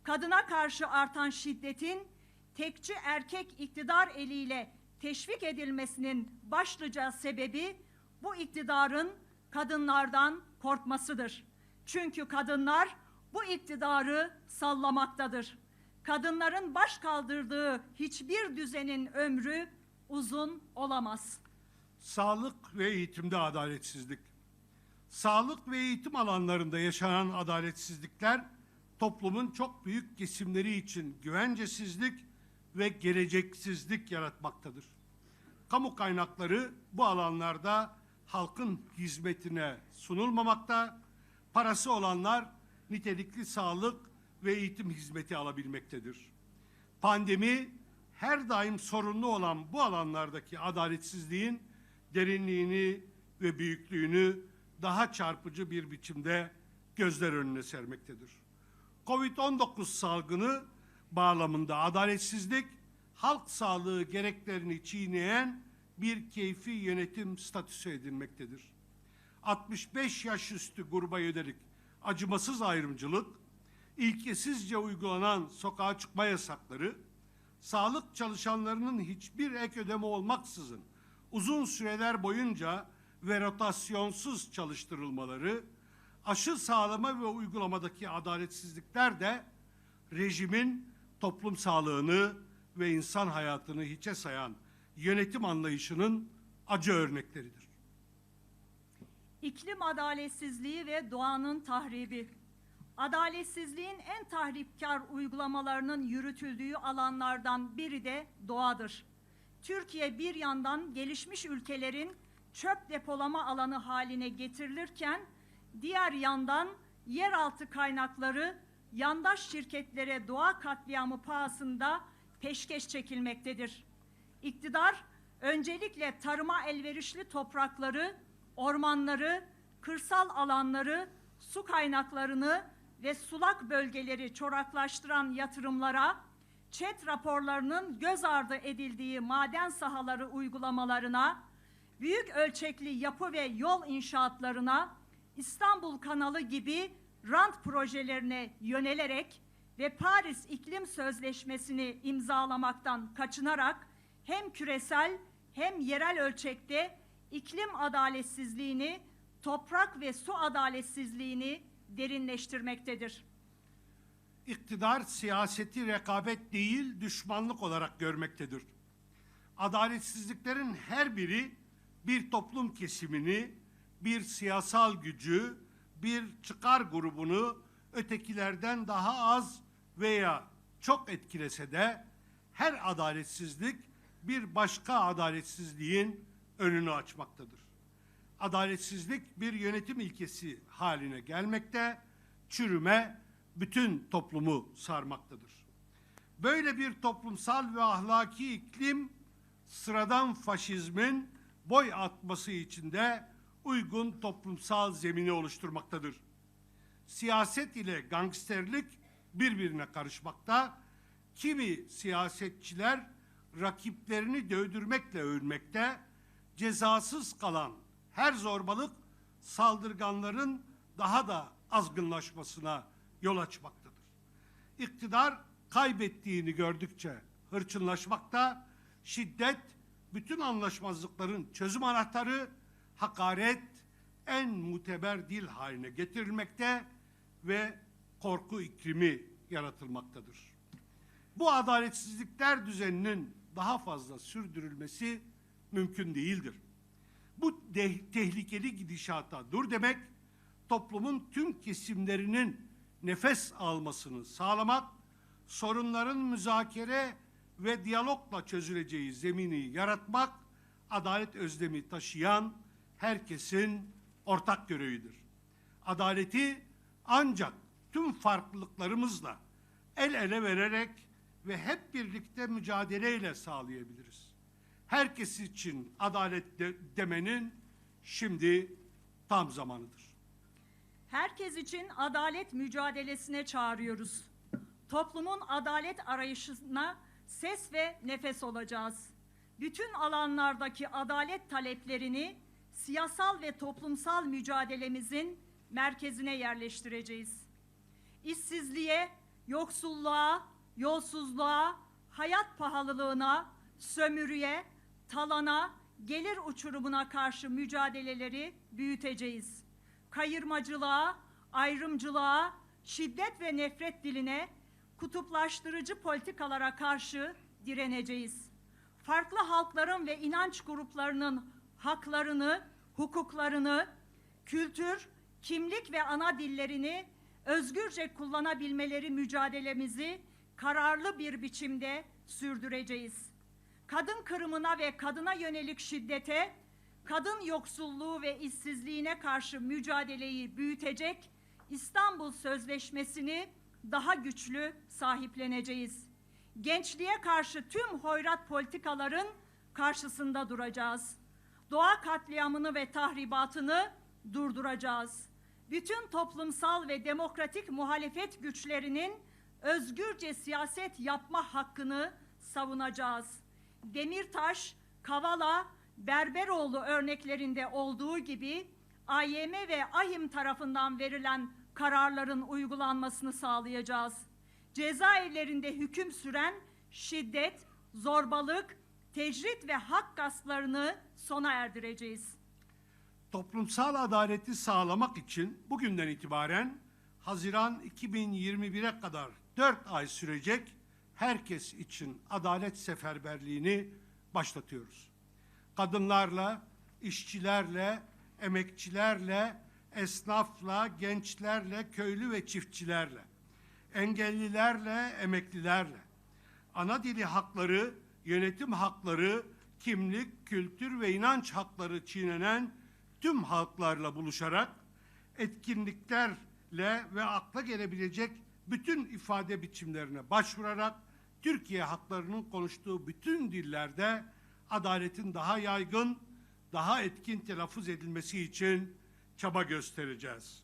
K: Kadına karşı artan şiddetin tekçi erkek iktidar eliyle teşvik edilmesinin başlıca sebebi bu iktidarın kadınlardan korkmasıdır. Çünkü kadınlar bu iktidarı sallamaktadır. Kadınların baş kaldırdığı hiçbir düzenin ömrü uzun olamaz.
L: Sağlık ve eğitimde adaletsizlik. Sağlık ve eğitim alanlarında yaşanan adaletsizlikler toplumun çok büyük kesimleri için güvencesizlik ve geleceksizlik yaratmaktadır. Kamu kaynakları bu alanlarda halkın hizmetine sunulmamakta, parası olanlar nitelikli sağlık ve eğitim hizmeti alabilmektedir. Pandemi her daim sorunlu olan bu alanlardaki adaletsizliğin derinliğini ve büyüklüğünü daha çarpıcı bir biçimde gözler önüne sermektedir. Covid-19 salgını bağlamında adaletsizlik, halk sağlığı gereklerini çiğneyen bir keyfi yönetim statüsü edinmektedir. 65 yaş üstü gruba yönelik acımasız ayrımcılık, ilkesizce uygulanan sokağa çıkma yasakları, sağlık çalışanlarının hiçbir ek ödeme olmaksızın uzun süreler boyunca ve rotasyonsuz çalıştırılmaları, aşı sağlama ve uygulamadaki adaletsizlikler de rejimin toplum sağlığını ve insan hayatını hiçe sayan yönetim anlayışının acı örnekleridir.
K: İklim adaletsizliği ve doğanın tahribi. Adaletsizliğin en tahripkar uygulamalarının yürütüldüğü alanlardan biri de doğadır. Türkiye bir yandan gelişmiş ülkelerin çöp depolama alanı haline getirilirken, diğer yandan yeraltı kaynakları yandaş şirketlere doğa katliamı pahasında peşkeş çekilmektedir. İktidar öncelikle tarıma elverişli toprakları, ormanları, kırsal alanları, su kaynaklarını ve sulak bölgeleri çoraklaştıran yatırımlara, ÇED raporlarının göz ardı edildiği maden sahaları uygulamalarına, büyük ölçekli yapı ve yol inşaatlarına, İstanbul Kanalı gibi rant projelerine yönelerek ve Paris İklim Sözleşmesi'ni imzalamaktan kaçınarak hem küresel hem yerel ölçekte iklim adaletsizliğini, toprak ve su adaletsizliğini derinleştirmektedir.
L: İktidar siyaseti rekabet değil, düşmanlık olarak görmektedir. Adaletsizliklerin her biri bir toplum kesimini, bir siyasal gücü, bir çıkar grubunu ötekilerden daha az veya çok etkilese de her adaletsizlik bir başka adaletsizliğin önünü açmaktadır. Adaletsizlik bir yönetim ilkesi haline gelmekte, çürüme bütün toplumu sarmaktadır. Böyle bir toplumsal ve ahlaki iklim sıradan faşizmin boy atması için de uygun toplumsal zemini oluşturmaktadır. Siyaset ile gangsterlik birbirine karışmakta, kimi siyasetçiler rakiplerini dövdürmekle övünmekte, cezasız kalan her zorbalık saldırganların daha da azgınlaşmasına yol açmaktadır. İktidar kaybettiğini gördükçe hırçınlaşmakta, şiddet bütün anlaşmazlıkların çözüm anahtarı, hakaret en muteber dil haline getirilmekte ve korku iklimi yaratılmaktadır. Bu adaletsizlikler düzeninin daha fazla sürdürülmesi mümkün değildir. Bu tehlikeli gidişata dur demek, toplumun tüm kesimlerinin nefes almasını sağlamak, sorunların müzakere ve diyalogla çözüleceği zemini yaratmak, adalet özlemi taşıyan herkesin ortak görevidir. Adaleti ancak tüm farklılıklarımızla el ele vererek ve hep birlikte mücadeleyle sağlayabiliriz. Herkes için adalet demenin şimdi tam zamanıdır.
K: Herkes için adalet mücadelesine çağırıyoruz. Toplumun adalet arayışına ses ve nefes olacağız. Bütün alanlardaki adalet taleplerini siyasal ve toplumsal mücadelemizin merkezine yerleştireceğiz. İşsizliğe, yoksulluğa, yolsuzluğa, hayat pahalılığına, sömürüye, talana, gelir uçurumuna karşı mücadeleleri büyüteceğiz. Kayırmacılığa, ayrımcılığa, şiddet ve nefret diline, kutuplaştırıcı politikalara karşı direneceğiz. Farklı halkların ve inanç gruplarının haklarını, hukuklarını, kültür, kimlik ve ana dillerini özgürce kullanabilmeleri mücadelemizi kararlı bir biçimde sürdüreceğiz. Kadın kırımına ve kadına yönelik şiddete, kadın yoksulluğu ve işsizliğine karşı mücadeleyi büyütecek İstanbul Sözleşmesi'ni daha güçlü sahipleneceğiz. Gençliğe karşı tüm hoyrat politikaların karşısında duracağız. Doğa katliamını ve tahribatını durduracağız. Bütün toplumsal ve demokratik muhalefet güçlerinin özgürce siyaset yapma hakkını savunacağız. Demirtaş, Kavala, Berberoğlu örneklerinde olduğu gibi AYM ve AHİM tarafından verilen kararların uygulanmasını sağlayacağız. Cezaevlerinde hüküm süren şiddet, zorbalık, tecrit ve hak gasplarını sona erdireceğiz.
L: Toplumsal adaleti sağlamak için bugünden itibaren Haziran 2021'e kadar 4 ay sürecek herkes için adalet seferberliğini başlatıyoruz. Kadınlarla, işçilerle, emekçilerle, esnafla, gençlerle, köylü ve çiftçilerle, engellilerle, emeklilerle, ana dili hakları, yönetim hakları, kimlik, kültür ve inanç hakları çiğnenen tüm halklarla buluşarak, etkinliklerle ve akla gelebilecek bütün ifade biçimlerine başvurarak, Türkiye halklarının konuştuğu bütün dillerde adaletin daha yaygın, daha etkin telaffuz edilmesi için çaba göstereceğiz.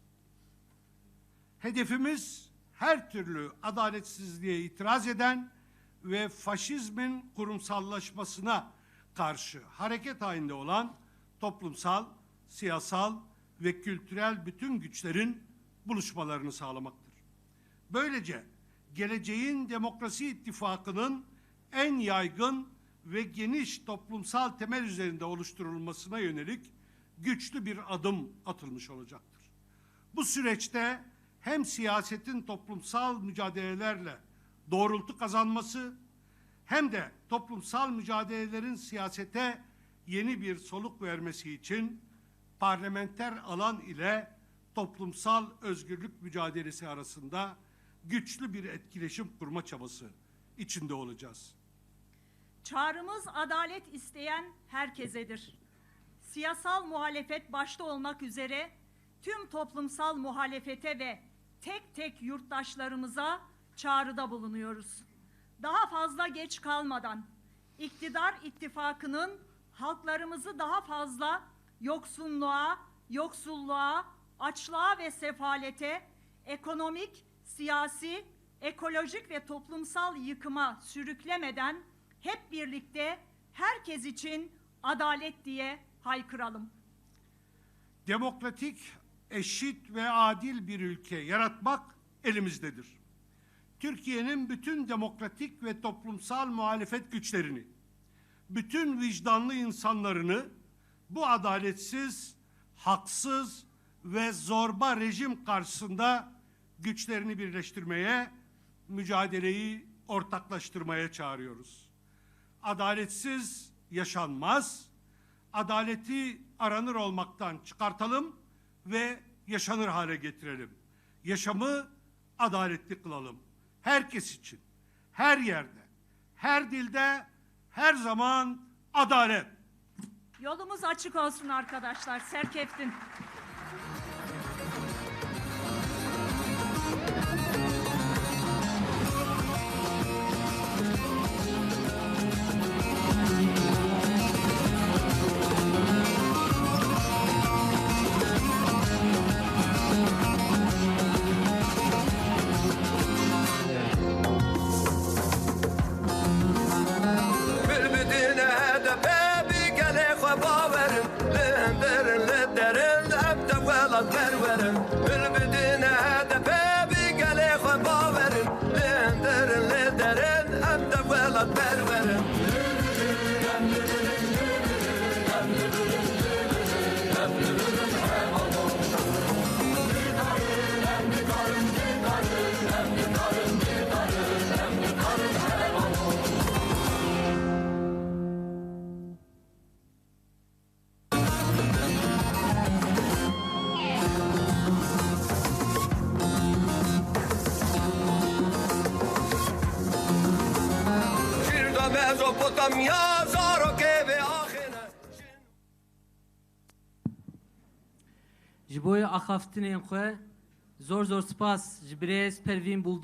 L: Hedefimiz her türlü adaletsizliğe itiraz eden ve faşizmin kurumsallaşmasına karşı hareket halinde olan toplumsal, siyasal ve kültürel bütün güçlerin buluşmalarını sağlamaktır. Böylece geleceğin demokrasi ittifakının en yaygın ve geniş toplumsal temel üzerinde oluşturulmasına yönelik güçlü bir adım atılmış olacaktır. Bu süreçte hem siyasetin toplumsal mücadelelerle doğrultu kazanması hem de toplumsal mücadelelerin siyasete yeni bir soluk vermesi için parlamenter alan ile toplumsal özgürlük mücadelesi arasında güçlü bir etkileşim kurma çabası içinde olacağız.
K: Çağrımız adalet isteyen herkesedir. Siyasal muhalefet başta olmak üzere tüm toplumsal muhalefete ve tek tek yurttaşlarımıza çağrıda bulunuyoruz. Daha fazla geç kalmadan iktidar ittifakının halklarımızı daha fazla yoksulluğa, açlığa ve sefalete, ekonomik, siyasi, ekolojik ve toplumsal yıkıma sürüklemeden hep birlikte herkes için adalet diye haykıralım.
L: Demokratik, eşit ve adil bir ülke yaratmak elimizdedir. Türkiye'nin bütün demokratik ve toplumsal muhalefet güçlerini, bütün vicdanlı insanlarını bu adaletsiz, haksız ve zorba rejim karşısında güçlerini birleştirmeye, mücadeleyi ortaklaştırmaya çağırıyoruz. Adaletsiz yaşanmaz, adaleti aranır olmaktan çıkartalım ve yaşanır hale getirelim. Yaşamı adaletli kılalım. Herkes için, her yerde, her dilde, her zaman adalet.
K: Yolumuz açık olsun arkadaşlar. Serkeftin.
B: Ji bo axaftinên xwe zor spas ji birêz Pervîn Buldu